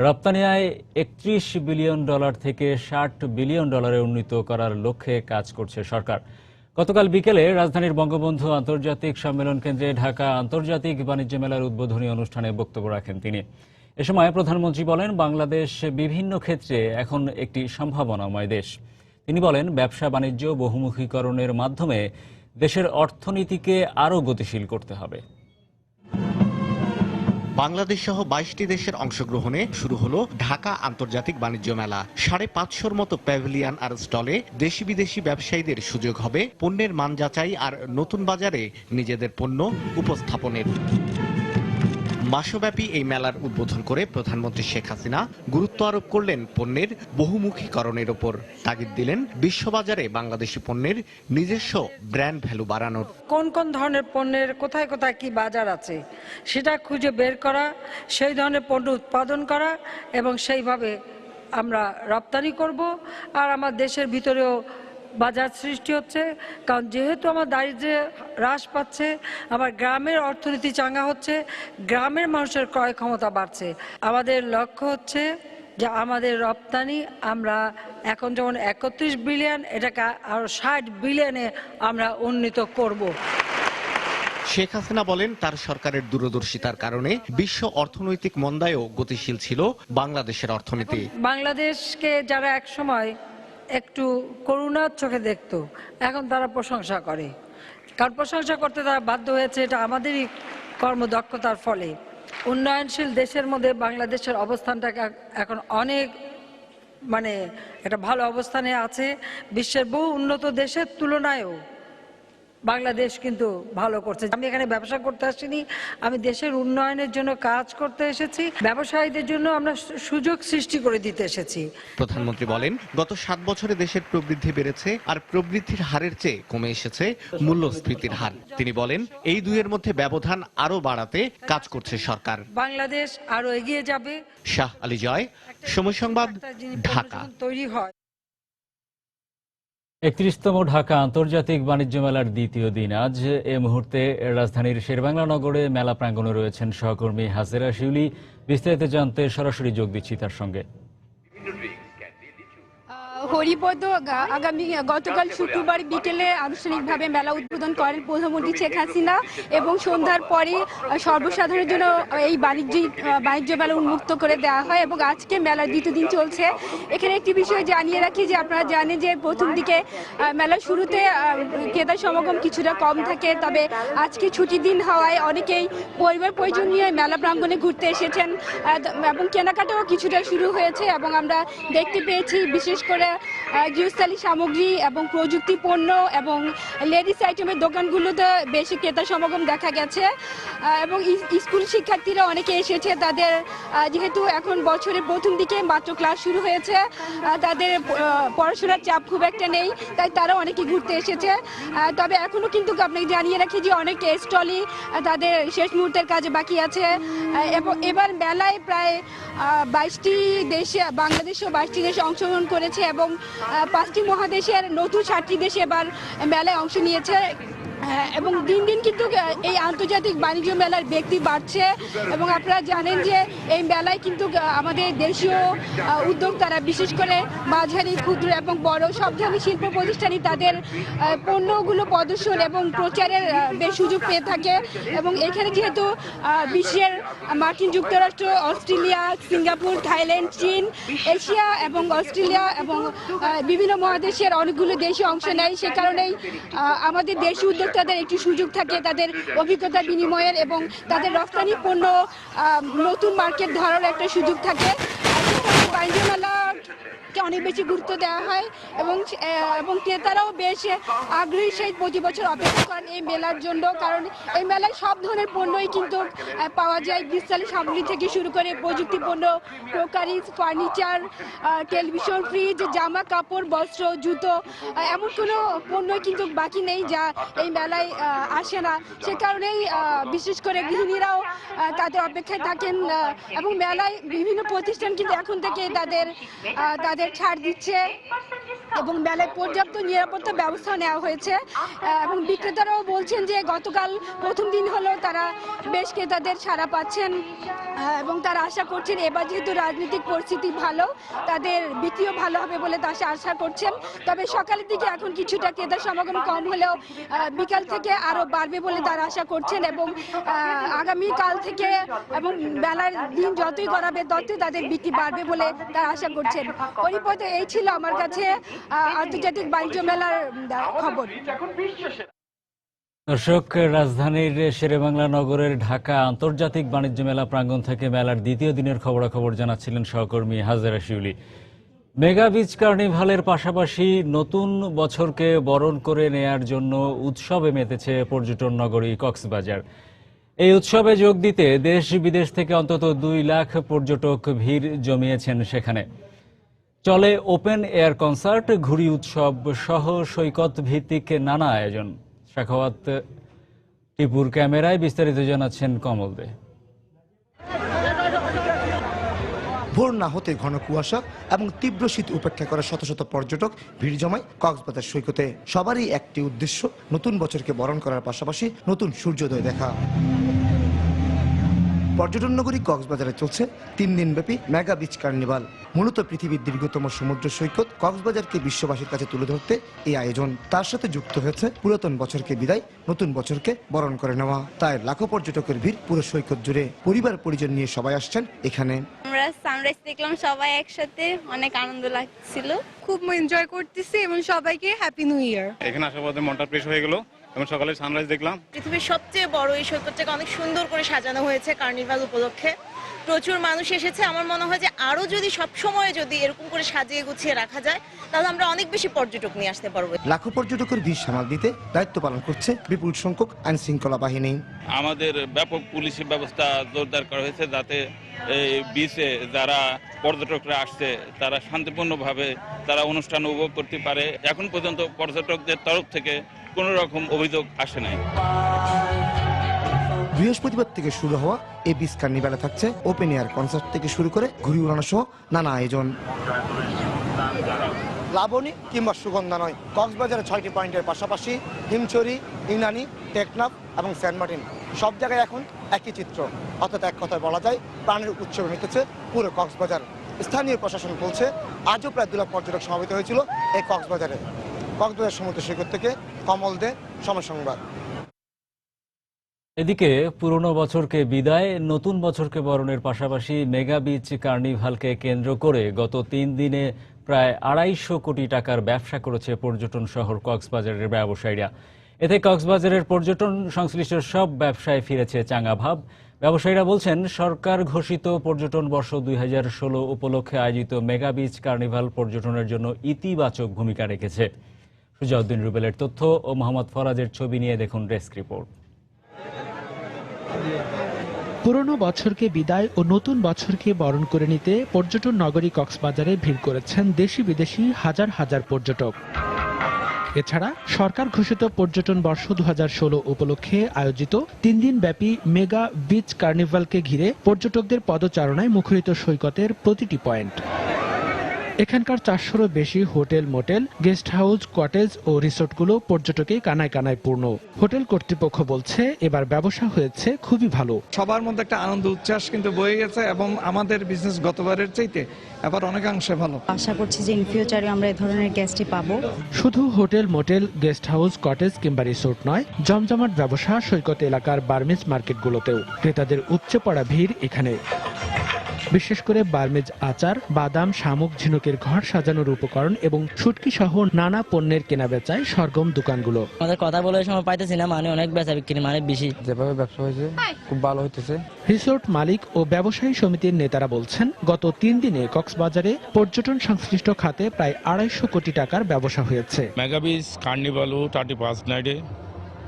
রপ্তানি আয় $31 বিলিয়ন থেকে $60 বিলিয়ন উন্নীত করার লক্ষ্যে কাজ করছে সরকার। গতকাল বিকেলে রাজধানীর বঙ্গবন্ধু আন্তর্জাতিক সম্মেলন কেন্দ্রে ঢাকা আন্তর্জাতিক বাণিজ্য মেলার উদ্বোধনী অনুষ্ঠানে বক্তব্য রাখেন তিনি। এ সময় প্রধানমন্ত্রী বলেন, বাংলাদেশ বিভিন্ন ক্ষেত্রে এখন একটি সম্ভাবনাময় দেশ। তিনি বলেন, ব্যবসা বাণিজ্য বহুমুখীকরণের মাধ্যমে দেশের অর্থনীতিকে আরও গতিশীল করতে হবে। বাংলাদেশ সহ 22টি দেশের অংশগ্রহণে শুরু হলো ঢাকা আন্তর্জাতিক বাণিজ্য মেলা। 550-র মতো প্যাভিলিয়ন আর স্টলে দেশি বিদেশি ব্যবসায়ীদের সুযোগ হবে পণ্যের মান যাচাই আর নতুন বাজারে নিজেদের পণ্য উপস্থাপনের। মাসব্যাপী এই মেলার উদ্বোধন করে প্রধানমন্ত্রী শেখ হাসিনা গুরুত্ব আরোপ করলেন পণ্যের বহুমুখীকরণের ওপর। তাগিদ দিলেন বিশ্ববাজারে বাংলাদেশি পণ্যের নিজস্ব ব্র্যান্ড ভ্যালু বাড়ানোর। কোন কোন ধরনের পণ্যের কোথায় কোথায় কি বাজার আছে সেটা খুঁজে বের করা, সেই ধরনের পণ্য উৎপাদন করা এবং সেইভাবে আমরা রপ্তানি করব। আর আমার দেশের ভিতরেও বাজার সৃষ্টি হচ্ছে, কারণ যেহেতু আমার দারিদ্র্য হ্রাস পাচ্ছে, আমার গ্রামের অর্থনীতি চাঙ্গা হচ্ছে, গ্রামের মানুষের ক্রয় ক্ষমতা বাড়ছে। আমাদের লক্ষ্য হচ্ছে যে আমাদের রপ্তানি আমরা এখন যেমন 31 বিলিয়ন, এটাকে আরও 60 বিলিয়নে আমরা উন্নীত করব। শেখ হাসিনা বলেন, তার সরকারের দূরদর্শিতার কারণে বিশ্ব অর্থনৈতিক মন্দায়ও গতিশীল ছিল বাংলাদেশের অর্থনীতি। বাংলাদেশকে যারা এক সময় একটু করুণার চোখে দেখত, এখন তারা প্রশংসা করে। কারণ প্রশংসা করতে তারা বাধ্য হয়েছে, এটা আমাদেরই কর্মদক্ষতার ফলে। উন্নয়নশীল দেশের মধ্যে বাংলাদেশের অবস্থানটাকে এখন অনেক একটা ভালো অবস্থানে আছে। বিশ্বের বহু উন্নত দেশের তুলনায়ও বাংলাদেশ কিন্তু ভালো করছে। আমি এখানে ব্যবসা করতে আসিনি, আমি দেশের উন্নয়নের জন্য কাজ করতে এসেছি। ব্যবসায়ীদের জন্য আমরা সুযোগ সৃষ্টি করে দিতে এসেছি। প্রধানমন্ত্রী বলেন, গত 7 বছরে দেশের প্রবৃদ্ধি বেড়েছে, আর প্রবৃদ্ধির হারের চেয়ে কমে এসেছে মূল্যস্ফীতির হার। তিনি বলেন, এই দুইয়ের মধ্যে ব্যবধান আরও বাড়াতে কাজ করছে সরকার। বাংলাদেশ আরও এগিয়ে যাবে। শাহ আলী জয়, সময় সংবাদ, ঢাকা। তৈরি হয় 31তম ঢাকা আন্তর্জাতিক বাণিজ্য মেলার দ্বিতীয় দিন আজ। এ মুহূর্তে রাজধানীর শেরেবাংলা নগরে মেলা প্রাঙ্গণে রয়েছেন সহকর্মী হাজেরা শিউলি। বিস্তারিত জানতে সরাসরি যোগ দিচ্ছি তার সঙ্গে। হরিপদ গতকাল শুক্রবার বিকেলে আনুষ্ঠানিকভাবে মেলা উদ্বোধন করেন প্রধানমন্ত্রী শেখ হাসিনা এবং সন্ধ্যার পরে সর্বসাধারণের জন্য এই বাণিজ্য মেলা উন্মুক্ত করে দেওয়া হয় এবং আজকে মেলার দ্বিতীয় দিন চলছে। এখানে একটি বিষয় জানিয়ে রাখি যে আপনারা জানেন যে প্রথম দিকে মেলার শুরুতে ক্রেতার সমাগম কিছুটা কম থাকে, তবে আজকে ছুটির দিন হওয়ায় অনেকেই পরিবার পরিজন নিয়ে মেলা প্রাঙ্গণে ঘুরতে এসেছেন এবং কেনাকাটাও কিছুটা শুরু হয়েছে এবং আমরা দেখতে পেয়েছি বিশেষ করে গৃহস্থালী সামগ্রী এবং প্রযুক্তি পণ্য এবং লেডিস আইটেমের দোকানগুলোতে বেশি ক্রেতা সমাগম দেখা গেছে এবং স্কুল শিক্ষার্থীরা অনেকে এসেছে। তাদের যেহেতু এখন বছরের প্রথম দিকে মাত্র ক্লাস শুরু হয়েছে, তাদের পড়াশোনার চাপ খুব একটা নেই, তাই তারা অনেকে ঘুরতে এসেছে। তবে এখনও কিন্তু আপনাকে জানিয়ে রাখি যে অনেক স্টলই তাদের শেষ মুহূর্তের কাজে বাকি আছে এবং এবার মেলায় প্রায় 22টি দেশে, বাংলাদেশও 22টি দেশে অংশগ্রহণ করেছে এবং 5টি মহাদেশের নতুন 7টি দেশে এবার মেলায় অংশ নিয়েছে এবং দিন দিন কিন্তু এই আন্তর্জাতিক বাণিজ্য মেলার ব্যক্তি বাড়ছে এবং আপনারা জানেন যে এই মেলায় কিন্তু আমাদের দেশীয় উদ্যোক্তারা বিশেষ করে মাঝারি, ক্ষুদ্র এবং বড় সব ধরনের শিল্প প্রতিষ্ঠানই তাদের পণ্যগুলো প্রদর্শন এবং প্রচারের বেশ সুযোগ পেয়ে থাকে এবং এখানে যেহেতু বিশ্বের মার্কিন যুক্তরাষ্ট্র, অস্ট্রেলিয়া, সিঙ্গাপুর, থাইল্যান্ড, চীন, এশিয়া এবং অস্ট্রেলিয়া এবং বিভিন্ন মহাদেশের অনেকগুলো দেশে অংশ নেয়, সে কারণেই আমাদের দেশীয় উদ্যোক্তাদের একটি সুযোগ থাকে তাদের অভিজ্ঞতা বিনিময়ের এবং তাদের রপ্তানি পণ্য নতুন মার্কেট ধরার একটা সুযোগ থাকে। বাণিজ্য মেলাকে অনেক বেশি গুরুত্ব দেওয়া হয় এবং ক্রেতারাও বেশ আগ্রহী সেই প্রতি বছর অপেক্ষা করেন এই মেলার জন্য, কারণ এই মেলায় সব ধরনের পণ্যই কিন্তু পাওয়া যায়। গৃহস্থালী সামগ্রী থেকে শুরু করে প্রযুক্তি পণ্য, ক্রোকারিজ, ফার্নিচার, টেলিভিশন, ফ্রিজ, জামা কাপড়, বস্ত্র, জুতো, এমন কোনো পণ্যই কিন্তু বাকি নেই যা এই মেলায় আসে না। সে কারণেই বিশেষ করে গৃহিণীরাও তাদের অপেক্ষায় থাকেন এবং মেলায় বিভিন্ন প্রতিষ্ঠান কিন্তু এখন থেকে তাদের ছাড় দিচ্ছে এবং মেলায় পর্যাপ্ত নিরাপত্তা ব্যবস্থা নেওয়া হয়েছে এবং বিক্রেতারাও বলছেন যে গতকাল প্রথম দিন হলো তারা বেশ ক্রেতাদের সাড়া পাচ্ছেন এবং তারা আশা করছেন এবার যেহেতু রাজনৈতিক পরিস্থিতি ভালো, তাদের বিক্রিও ভালো হবে বলে তারা আশা করছেন। তবে সকালের দিকে এখন কিছুটা ক্রেতার সমাগম কম হলেও বিকাল থেকে আরও বাড়বে বলে তারা আশা করছেন এবং আগামী কাল থেকে এবং মেলার দিন যতই গড়াবে ততই তাদের বিক্রি বাড়বে বলে তারা আশা করছেন। পরিপথে এই ছিল আমার কাছে আন্তর্জাতিক বাণিজ্য মেলার খবর। দর্শক, রাজধানীর শেরেবাংলা নগরের ঢাকা আন্তর্জাতিক বাণিজ্য মেলা প্রাঙ্গণ থেকে মেলার দ্বিতীয় দিনের খবরাখবর জানাচ্ছিলেন সহকর্মী হাজেরা শিউলি। মেগা বিচ কার্নিভালের পাশাপাশি নতুন বছরকে বরণ করে নেয়ার জন্য উৎসবে মেতেছে পর্যটন নগরী কক্সবাজার। এই উৎসবে যোগ দিতে দেশ বিদেশ থেকে অন্তত 2 লাখ পর্যটক ভিড় জমিয়েছেন সেখানে। চলে ওপেন এয়ার কনসার্ট, ঘুড়ি উৎসব সহ সৈকত ভিত্তিক নানা আয়োজন। শাখাওয়াত টিপুর ক্যামেরায় বিস্তারিত জানাচ্ছেন কমল দে। ভোর না হতে ঘন কুয়াশা এবং তীব্র শীত উপেক্ষা করা শত শত পর্যটক ভিড় জমায় কক্সবাজার সৈকতে। সবারই একটি উদ্দেশ্য, নতুন বছরকে বরণ করার পাশাপাশি নতুন সূর্যোদয় দেখা। পর্যটন নগরী কক্সবাজারে চলছে 3 দিনব্যাপী মেগা বিচ কার্নিভাল। মূলত পৃথিবীর দীর্ঘতম সমুদ্র সৈকত কক্সবাজারকে বিশ্ববাসীর কাছে তুলে ধরতে এই আয়োজন। তার সাথে যুক্ত হয়েছে পুরাতন বছরকে বিদায়, নতুন বছরকে বরণ করে নেওয়া। তাই লাখো পর্যটকের ভিড় পুরো সৈকত জুড়ে। পরিবার পরিজন নিয়ে সবাই আসছেন এখানে। আমরা সানরাইজ দেখলাম সবাই একসাথে, অনেক আনন্দ লাগছিল, খুব এনজয় করতেছি এবং সবাইকে হ্যাপি নিউ ইয়ার। এখানে আসার পর মনটা ফ্রেশ হয়ে গেল এবং সকালে সানরাইজ দেখলাম। পৃথিবীর সবচেয়ে বড় এই সৈকতটাকে অনেক সুন্দর করে সাজানো হয়েছে কার্নিভাল উপলক্ষে। প্রচুর মানুষ এসেছে। আমার মনে হয় যে আরো যদি সব সময় যদি এরকম করে সাজিয়ে গুছিয়ে রাখা যায় তাহলে আমরা অনেক বেশি পর্যটক নিয়ে আসতে পারবো। লাখো পর্যটকের ভিড় সামাল দিতে দায়িত্ব পালন করছে বিপুল সংখ্যক আইন শৃঙ্খলা বাহিনী। আমাদের ব্যাপক পুলিশি ব্যবস্থা জোরদার করা হয়েছে যাতে এই বিচে যারা পর্যটকরা আসছে তারা শান্তিপূর্ণভাবে তারা অনুষ্ঠান উপভোগ করতে পারে। এখন পর্যন্ত পর্যটকদের তরফ থেকে কোনো রকম অভিযোগ আসে নাই। বৃহস্পতিবার থেকে শুরু হওয়া এই বিচ কার্নিভালে থাকছে ওপেন এয়ার কনসার্ট থেকে শুরু করে ঘুড়ি উড়ানো সহ নানা আয়োজন। লাবণী কিংবা সুগন্ধা নয়, কক্সবাজারে 6টি পয়েন্টের পাশাপাশি হিমছড়ি, ইনানি, টেকনাফ এবং সেন্ট মার্টিন সব জায়গায় এখন একই চিত্র। অর্থাৎ এক কথায় বলা যায় প্রাণের উৎসবে মেতেছে পুরো কক্সবাজার। স্থানীয় প্রশাসন বলছে আজও প্রায় 2 লাখ পর্যটক সমবেত হয়েছিল এই কক্সবাজারে। কক্সবাজার সমুদ্র সৈকত থেকে কমল দে, সময় সংবাদ। এদিকে পুরনো বছরকে বিদায়, নতুন বছরকে বরণের পাশাপাশি মেগা বিচ কার্নিভালকে কেন্দ্র করে গত 3 দিনে প্রায় 250 কোটি টাকার ব্যবসা করেছে পর্যটন শহর কক্সবাজারের ব্যবসায়ীরা। এতে কক্সবাজারের পর্যটন সংশ্লিষ্ট সব ব্যবসায় ফিরেছে চাঙ্গা ভাব। ব্যবসায়ীরা বলছেন সরকার ঘোষিত পর্যটন বর্ষ 2016 উপলক্ষে আয়োজিত মেগা বিচ কার্নিভাল পর্যটনের জন্য ইতিবাচক ভূমিকা রেখেছে। সুজাউদ্দিন রুবেলের তথ্য ও মোহাম্মদ ফরাজের ছবি নিয়ে দেখুন ডেস্ক রিপোর্ট। পুরনো বছরকে বিদায় ও নতুন বছরকে বরণ করে নিতে পর্যটন নগরী কক্সবাজারে ভিড় করেছেন দেশি বিদেশি হাজার হাজার পর্যটক। এছাড়া সরকার ঘোষিত পর্যটন বর্ষ 2016 উপলক্ষে আয়োজিত 3 দিন ব্যাপী মেগা বিচ কার্নিভালকে ঘিরে পর্যটকদের পদচারণায় মুখরিত সৈকতের প্রতিটি পয়েন্ট। এখানকার 400-এরও বেশি hotel, motel, guest house, cottage ও রিসোর্টগুলো পর্যটকে কানায় কানায় পূর্ণ। হোটেল কর্তৃপক্ষ বলছে এবার ব্যবসা হয়েছে খুবই ভালো। সবার মধ্যে একটা আনন্দ উচ্ছ্বাস কিন্তু বয়ে গেছে এবং আমাদের বিজনেস গতবারের চাইতে এবার অনেকাংশে ভালো। আশা করছি যে ইন ফিউচারে আমরা এই ধরনের গেস্টই পাবো। শুধু hotel, motel, guest house, cottage কিংবা রিসোর্ট নয়, জমজমাট ব্যবসা সৈকত এলাকার বার্মিজ মার্কেটগুলোতেও। ক্রেতাদের উপচে পড়া ভিড় এখানে। বিশেষ করে বার্মেজ আচার, বাদাম, শামুক, ঝিনুকের ঘর সাজানোর উপকরণ এবং শুটকি সহ নানা পণ্যের কেনাবেচায় সরগম দোকানগুলো। আমাদের কথা বলে সময় পাইতেছি না, মানে অনেক বেচা বিক্রি, মানে বেশি যেভাবে ব্যবসা হয়েছে খুব ভালো হইতেছে। রিসোর্ট মালিক ও ব্যবসায়ী সমিতির নেতারা বলছেন, গত 3 দিনে কক্সবাজারে পর্যটন সংশ্লিষ্ট খাতে প্রায় 250 কোটি টাকার ব্যবসা হয়েছে। মেগাবিজ, কার্নিভাল ও 31 নাইটে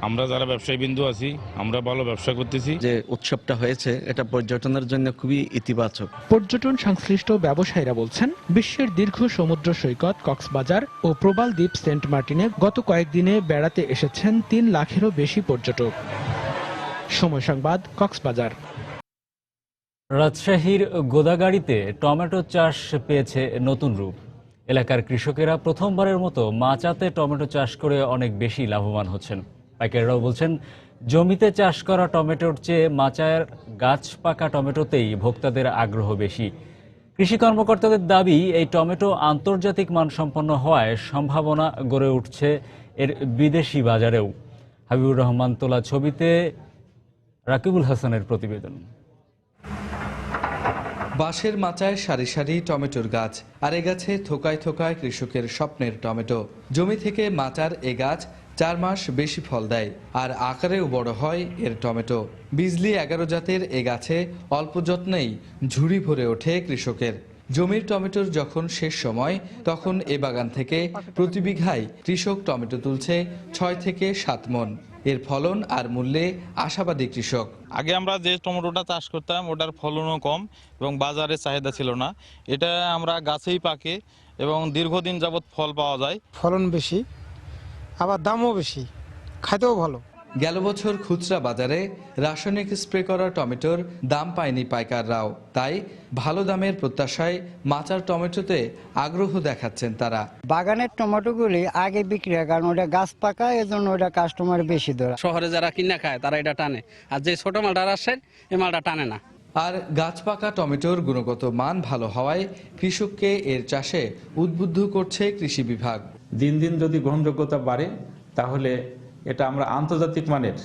আমরা যারা ব্যবসায়ী বিন্দু আছি, আমরা ভালো ব্যবসা করতেছি। যে উৎসবটা হয়েছে এটা পর্যটনের জন্য খুবই ইতিবাচক। পর্যটন সংশ্লিষ্ট ব্যবসায়ীরা বলছেন, বিশ্বের দীর্ঘ সমুদ্র সৈকত কক্সবাজার ও প্রবাল দ্বীপ সেন্ট মার্টিনে গত কয়েকদিনে বেড়াতে এসেছেন 3 লাখেরও বেশি পর্যটক। সময় সংবাদ, কক্সবাজার। রাজশাহীর গোদাগাড়িতে টমেটো চাষ পেয়েছে নতুন রূপ। এলাকার কৃষকেরা প্রথমবারের মতো মাচাতে টমেটো চাষ করে অনেক বেশি লাভবান হচ্ছেন। পাইকাররাও বলছেন, জমিতে চাষ করা টমেটোর চেয়ে মাচার গাছ পাকা টমেটোতেই ভোক্তাদের আগ্রহ বেশি। কৃষি কর্মকর্তাদের দাবি, এই টমেটো আন্তর্জাতিক মানসম্পন্ন হওয়ায় সম্ভাবনা গড়ে উঠছে এর বিদেশি বাজারেও। হাবিবুর রহমান তোলা ছবিতে রাকিবুল হাসানের প্রতিবেদন। বাঁশের মাচায় সারি সারি টমেটোর গাছ, আর এ গাছে থোকায় থোকায় কৃষকের স্বপ্নের টমেটো। জমি থেকে মাচার এ গাছ 4 মাস বেশি ফল দেয়, আর আকারেও বড় হয় এর টমেটো। বিজলি 11 জাতের এ গাছে অল্প যত্নেই ঝুড়ি ভরে ওঠে কৃষকের। জমির টমেটোর যখন শেষ সময়, তখন এ বাগান থেকে প্রতি বিঘায় কৃষক টমেটো তুলছে 6 থেকে 7 মণ। এর ফলন আর মূল্যে আশাবাদী কৃষক। আগে আমরা যে টমেটোটা চাষ করতাম ওটার ফলনও কম এবং বাজারে চাহিদা ছিল না। এটা আমরা গাছেই পাকে এবং দীর্ঘদিন যাবৎ ফল পাওয়া যায়। ফলন বেশি, আবার দামও বেশি, খাইতেও ভালো। গেল বছর খুচরা বাজারে রাসায়নিক স্প্রে করা টমেটোর দাম পায়নি পাইকাররাও, তাই ভালো দামের প্রত্যাশায় মাচার টমেটোতে আগ্রহ দেখাচ্ছেন তারা। বাগানের টমেটোগুলি আগে বিক্রি হয়, কারণ ওটা গাছ পাকা, এজন্য ওটা কাস্টমার বেশি ধরে। শহরে যারা কিনা খায় তারা এটা টানে, আর যে ছোট মালটা আসে এই মালটা টানে না। আর গাছ পাকা টমেটোর গুণগত মান ভালো হওয়ায় কৃষককে এর চাষে উদ্বুদ্ধ করছে কৃষি বিভাগ। দিন দিন যদি গ্রহণযোগ্যতা বাড়ে, তাহলে এটা আমরা আন্তর্জাতিক মানের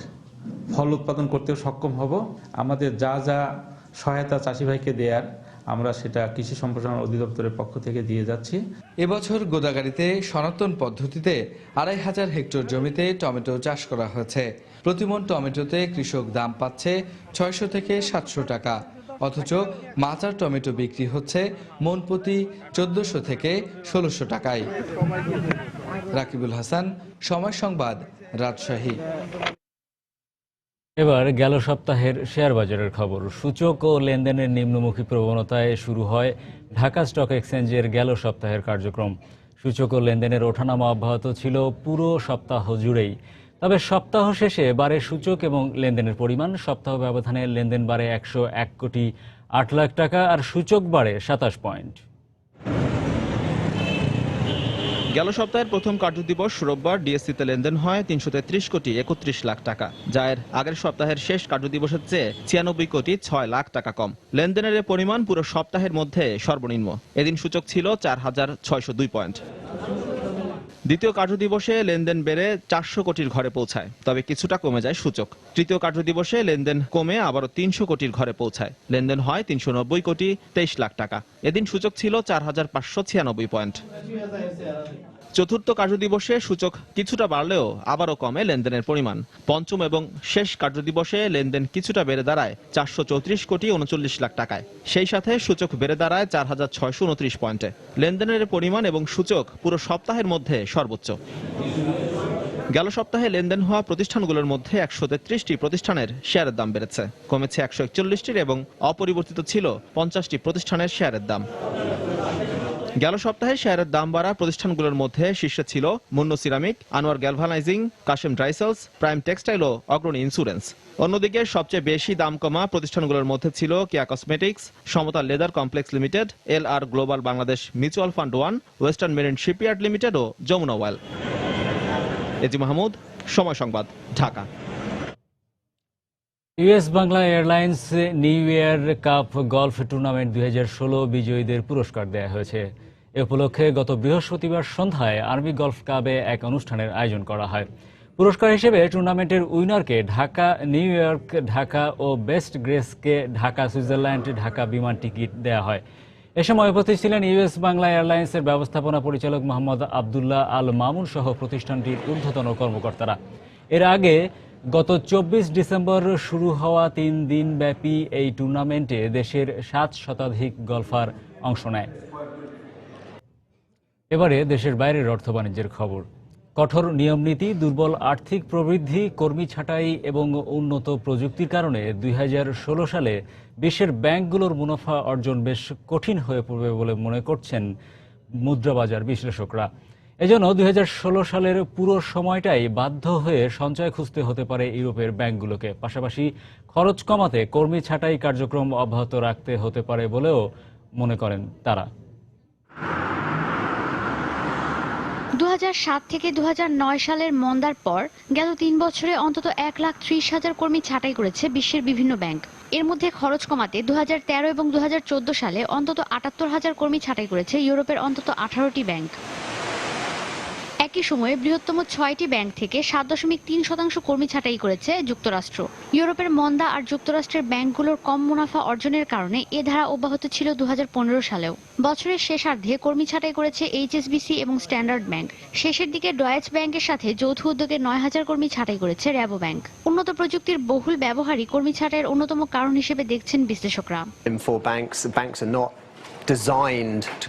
ফল উৎপাদন করতেও সক্ষম হব। আমাদের যা যা সহায়তা চাষি ভাইকে দেয়ার, আমরা সেটা কৃষি সম্প্রসারণ অধিদপ্তরের পক্ষ থেকে দিয়ে যাচ্ছি। এবছর গোদাগাড়িতে সনাতন পদ্ধতিতে 2500 হেক্টর জমিতে টমেটো চাষ করা হয়েছে। প্রতিমণ টমেটোতে কৃষক দাম পাচ্ছে 600 থেকে 700 টাকা, অথচ মাচার টমেটো বিক্রি হচ্ছে মণ প্রতি 1400 থেকে 1600 টাকায়। রাকিবুল হাসান, সময় সংবাদ, রাজশাহী। এবার গেল সপ্তাহের শেয়ার বাজারের খবর। সূচক ও লেনদেনের নিম্নমুখী প্রবণতায় শুরু হয় ঢাকা স্টক এক্সচেঞ্জের গেল সপ্তাহের কার্যক্রম। সূচক ও লেনদেনের ওঠানামা অব্যাহত ছিল পুরো সপ্তাহ জুড়েই। তবে সপ্তাহ শেষে বাড়ে সূচক এবং লেনদেনের পরিমাণ। সপ্তাহ ব্যবধানে লেনদেন বাড়ে 101 কোটি 8 লাখ টাকা, আর সূচক বাড়ে 27 পয়েন্ট। গেল সপ্তাহের প্রথম কার্যদিবস রোববার ডিএসসিতে লেনদেন হয় 333 কোটি 31 লাখ টাকা, যা এর আগের সপ্তাহের শেষ কার্যদিবসের চেয়ে 96 কোটি 6 লাখ টাকা কম। লেনদেনের পরিমাণ পুরো সপ্তাহের মধ্যে সর্বনিম্ন। এদিন সূচক ছিল 4602 পয়েন্ট। দ্বিতীয় কার্যদিবসে লেনদেন বেড়ে 400 কোটির ঘরে পৌঁছায়, তবে কিছুটা কমে যায় সূচক। তৃতীয় কার্যদিবসে লেনদেন কমে আবারও 300 কোটির ঘরে পৌঁছায়। লেনদেন হয় 390 কোটি 23 লাখ টাকা। এদিন সূচক ছিল 4596 পয়েন্ট। চতুর্থ কার্যদিবসে সূচক কিছুটা বাড়লেও আবারও কমে লেনদেনের পরিমাণ। পঞ্চম এবং শেষ কার্যদিবসে লেনদেন কিছুটা বেড়ে দাঁড়ায় 434 কোটি 39 লাখ টাকায়। সেই সাথে সূচক বেড়ে দাঁড়ায় 4629 পয়েন্টে। লেনদেনের পরিমাণ এবং সূচক পুরো সপ্তাহের মধ্যে সর্বোচ্চ। গেল সপ্তাহে লেনদেন হওয়া প্রতিষ্ঠানগুলোর মধ্যে 133টি প্রতিষ্ঠানের শেয়ারের দাম বেড়েছে, কমেছে 141টির এবং অপরিবর্তিত ছিল 50টি প্রতিষ্ঠানের শেয়ারের দাম। গেল সপ্তাহে শেয়ারের দাম বাড়া প্রতিষ্ঠানগুলোর মধ্যে শীর্ষে ছিল Munnu ceramic, Anwar galvanizing, Kashem dry cells, prime textile ও অগ্রণী ইন্স্যুরেন্স। অন্যদিকে সবচেয়ে বেশি দাম কমা প্রতিষ্ঠানগুলোর মধ্যে ছিল Keya cosmetics, Samata leather complex limited, LR global Bangladesh mutual fund 1, western marine shipyard limited ও Jamuna oil. AG Mahmud, Somoy Sangbad, Dhaka. US Bangla airlines new year cup golf tournament 2016 বিজয়ীদের পুরস্কার দেয়া হয়েছে। এ উপলক্ষে গত বৃহস্পতিবার সন্ধ্যায় আর্মি গলফ ক্লাবে এক অনুষ্ঠানের আয়োজন করা হয়। পুরস্কার হিসেবে টুর্নামেন্টের উইনারকে ঢাকা, নিউ ইয়র্ক, ঢাকা ও বেস্ট গ্রেসকে ঢাকা, সুইজারল্যান্ড, ঢাকা বিমান টিকিট দেয়া হয়। এ সময় উপস্থিত ছিলেন ইউএস বাংলা এয়ারলাইন্সের ব্যবস্থাপনা পরিচালক মোহাম্মদ আবদুল্লাহ আল মামুন সহ প্রতিষ্ঠানটির ঊর্ধ্বতন কর্মকর্তারা। এর আগে গত 24 ডিসেম্বর শুরু হওয়া 3 দিনব্যাপী এই টুর্নামেন্টে দেশের 7 শতাধিক গলফার অংশ নেয়। এবারে দেশের বাইরের অর্থ বাণিজ্যের খবর। কঠোর নিয়মনীতি, দুর্বল আর্থিক প্রবৃদ্ধি, কর্মী ছাঁটাই এবং উন্নত প্রযুক্তির কারণে 2016 সালে বিশ্বের ব্যাংকগুলোর মুনাফা অর্জন বেশ কঠিন হয়ে পড়বে বলে মনে করছেন মুদ্রাবাজার বিশ্লেষকরা। এজন্য 2016 সালের পুরো সময়টাই বাধ্য হয়ে সঞ্চয় খুঁজতে হতে পারে ইউরোপের ব্যাংকগুলোকে। পাশাপাশি খরচ কমাতে কর্মী ছাঁটাই কার্যক্রম অব্যাহত রাখতে হতে পারে বলেও মনে করেন তারা। 2007 থেকে 2009 সালের মন্দার পর গেল 3 বছরে অন্তত 1,30,000 কর্মী ছাঁটাই করেছে বিশ্বের বিভিন্ন ব্যাংক। এর মধ্যে খরচ কমাতে 2013 এবং 2014 সালে অন্তত 78,000 কর্মী ছাঁটাই করেছে ইউরোপের অন্তত 18টি ব্যাংক। একই সময়ে বৃহত্তম 6টি ব্যাংক থেকে 7.3% কর্মী ছাঁটাই করেছে যুক্তরাষ্ট্র। ইউরোপের মন্দা আর যুক্তরাষ্ট্রের ব্যাংকগুলোর কম মুনাফা অর্জনের কারণে এ ধারা অব্যাহত ছিল 2015 সালেও। বছরের শেষার্ধে কর্মী ছাঁটাই করেছে এইচএসবিসি এবং স্ট্যান্ডার্ড ব্যাংক। শেষের দিকে ডয়েচ ব্যাংকের সাথে যৌথ উদ্যোগে 9,000 কর্মী ছাঁটাই করেছে র্যাবো ব্যাংক। উন্নত প্রযুক্তির বহুল ব্যবহারই কর্মী ছাঁটাইয়ের অন্যতম কারণ হিসেবে দেখছেন বিশ্লেষকরা।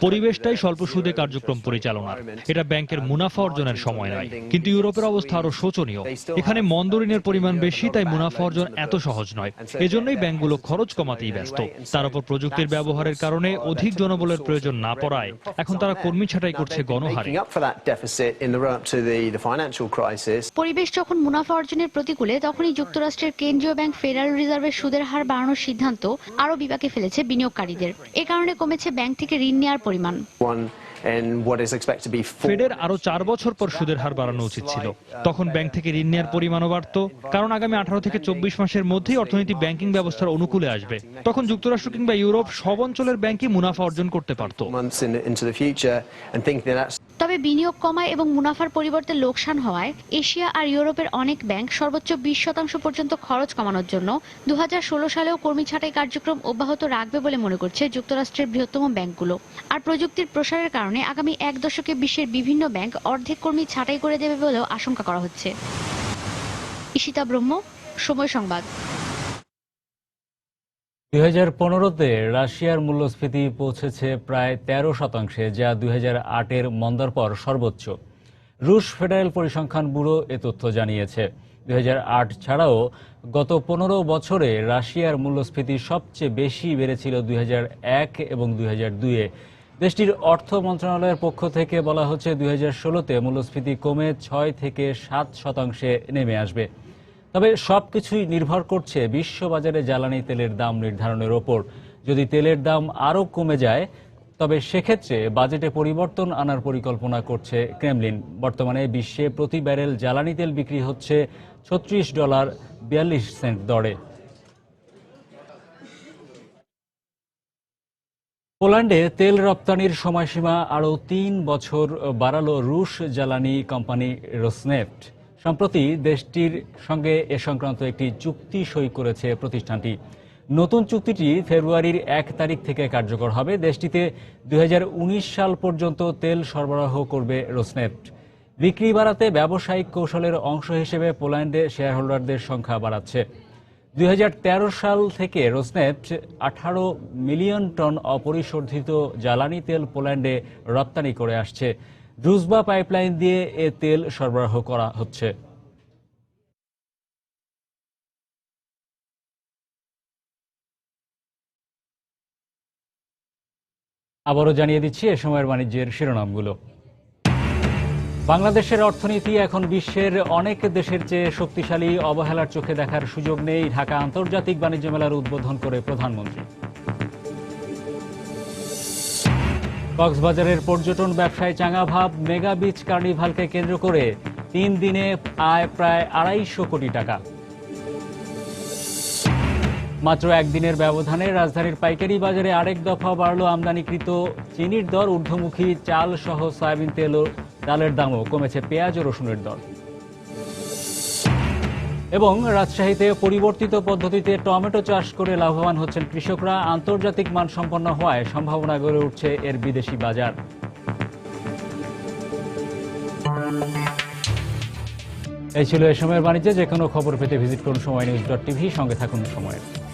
পরিবেশটাই স্বল্প সুদে কার্যক্রম পরিচালনার, এটা ব্যাংকের মুনাফা অর্জনের সময় নয়। কিন্তু ইউরোপের অবস্থা আরো শোচনীয়। এখানে মন্দঋণের পরিমাণ বেশি, তাই মুনাফা অর্জন এত সহজ নয়। এজন্যই ব্যাংকগুলো খরচ কমাতেই ব্যস্ত। তার উপর প্রযুক্তির ব্যবহারের কারণে অধিক জনবলের প্রয়োজন না পড়ায় এখন তারা কর্মী ছাঁটাই করছে গণহারে। পরিবেশ যখন মুনাফা অর্জনের প্রতিকূলে, তখনই যুক্তরাষ্ট্রের কেন্দ্রীয় ব্যাংক ফেডারেল রিজার্ভের সুদের হার বাড়ানোর সিদ্ধান্ত আরো বিপাকে ফেলেছে বিনিয়োগকারীদের। এ কারণে কমেছে ব্যাংক থেকে ঋণ নেওয়ার পরিমাণ। ফেডের আরো 4 বছর পর সুদের হার বাড়ানো উচিত ছিল। তখন ব্যাংক থেকে ঋণ নেওয়ার পরিমাণও বাড়ত, কারণ আগামী 18 থেকে 24 মাসের মধ্যেই অর্থনীতি ব্যাংকিং ব্যবস্থার অনুকূলে আসবে। তখন যুক্তরাষ্ট্র কিংবা ইউরোপ সব অঞ্চলের ব্যাংকই মুনাফা অর্জন করতে পারত। তবে বিনিয়োগ কমায় এবং মুনাফার পরিবর্তে লোকসান হওয়ায় এশিয়া আর ইউরোপের অনেক ব্যাংক সর্বোচ্চ 20% পর্যন্ত খরচ কমানোর জন্য 2016 সালেও কর্মী ছাঁটাই কার্যক্রম অব্যাহত রাখবে বলে মনে করছে যুক্তরাষ্ট্রের বৃহত্তম ব্যাংকগুলো। আর প্রযুক্তির প্রসারের কারণে আগামী 1 দশকে বিশ্বের বিভিন্ন ব্যাংক অর্ধেক কর্মী ছাঁটাই করে দেবে বলেও আশঙ্কা করা হচ্ছে। ঈশিতা ব্রহ্ম, সময় সংবাদ। 2015-তে রাশিয়ার মূল্যস্ফীতি পৌঁছেছে প্রায় 13%, যা 2008-এর মন্দার পর সর্বোচ্চ। রুশ ফেডারেল পরিসংখ্যান ব্যুরো এ তথ্য জানিয়েছে। 2008 ছাড়াও গত 15 বছরে রাশিয়ার মূল্যস্ফীতি সবচেয়ে বেশি বেড়েছিল 2001 এবং 2002-এ। দেশটির অর্থ মন্ত্রণালয়ের পক্ষ থেকে বলা হচ্ছে 2016-তে মূল্যস্ফীতি কমে 6 থেকে 7% নেমে আসবে। তবে সবকিছুই নির্ভর করছে বিশ্ববাজারে জ্বালানি তেলের দাম নির্ধারণের ওপর। যদি তেলের দাম আরও কমে যায়, তবে সেক্ষেত্রে বাজেটে পরিবর্তন আনার পরিকল্পনা করছে ক্রেমলিন। বর্তমানে বিশ্বে প্রতি ব্যারেল জ্বালানি তেল বিক্রি হচ্ছে $36.42 দরে। পোল্যান্ডে তেল রপ্তানির সময়সীমা আরও 3 বছর বাড়ালো রুশ জ্বালানি কোম্পানি রোসনেফট। সম্প্রতি দেশটির সঙ্গে এ সংক্রান্ত একটি চুক্তি সই করেছে প্রতিষ্ঠানটি। নতুন চুক্তিটি ফেব্রুয়ারির 1 তারিখ থেকে কার্যকর হবে। দেশটিতে 2019 সাল পর্যন্ত তেল সরবরাহ করবে রোসনেফট। বিক্রি বাড়াতে ব্যবসায়িক কৌশলের অংশ হিসেবে পোল্যান্ডে শেয়ার হোল্ডারদের সংখ্যা বাড়াচ্ছে। 2013 সাল থেকে রোসনেফট 18 মিলিয়ন টন অপরিশোধিত জ্বালানি তেল পোল্যান্ডে রপ্তানি করে আসছে। দ্রুজবা পাইপলাইন দিয়ে এ তেল সরবরাহ করা হচ্ছে। আবারও জানিয়ে দিচ্ছি এ সময়ের বাণিজ্যের শিরোনামগুলো। বাংলাদেশের অর্থনীতি এখন বিশ্বের অনেক দেশের চেয়ে শক্তিশালী। অবহেলার চোখে দেখার সুযোগ নেই। ঢাকা আন্তর্জাতিক বাণিজ্য মেলার উদ্বোধন করে প্রধানমন্ত্রী। কক্সবাজারের পর্যটন ব্যবসায় চাঙা ভাব। মেগা বিচ কার্নিভালকে কেন্দ্র করে 3 দিনে আয় প্রায় 250 কোটি টাকা। মাত্র একদিনের ব্যবধানে রাজধানীর পাইকারি বাজারে আরেক দফা বাড়ল আমদানিকৃত চিনির দর। ঊর্ধ্বমুখী চাল সহ সয়াবিন তেল ও ডালের দামও কমেছে পেঁয়াজ ও রসুনের দর। এবং রাজশাহীতে পরিবর্তিত পদ্ধতিতে টমেটো চাষ করে লাভবান হচ্ছেন কৃষকরা। আন্তর্জাতিক মানসম্পন্ন হওয়ায় সম্ভাবনা গড়ে উঠছে এর বিদেশি বাজার। এই ছিল এ সময়ের বাণিজ্যে। যে কোনো খবর পেতে ভিজিট করুন সময় নিউজ.tv। সঙ্গে থাকুন সময়ের।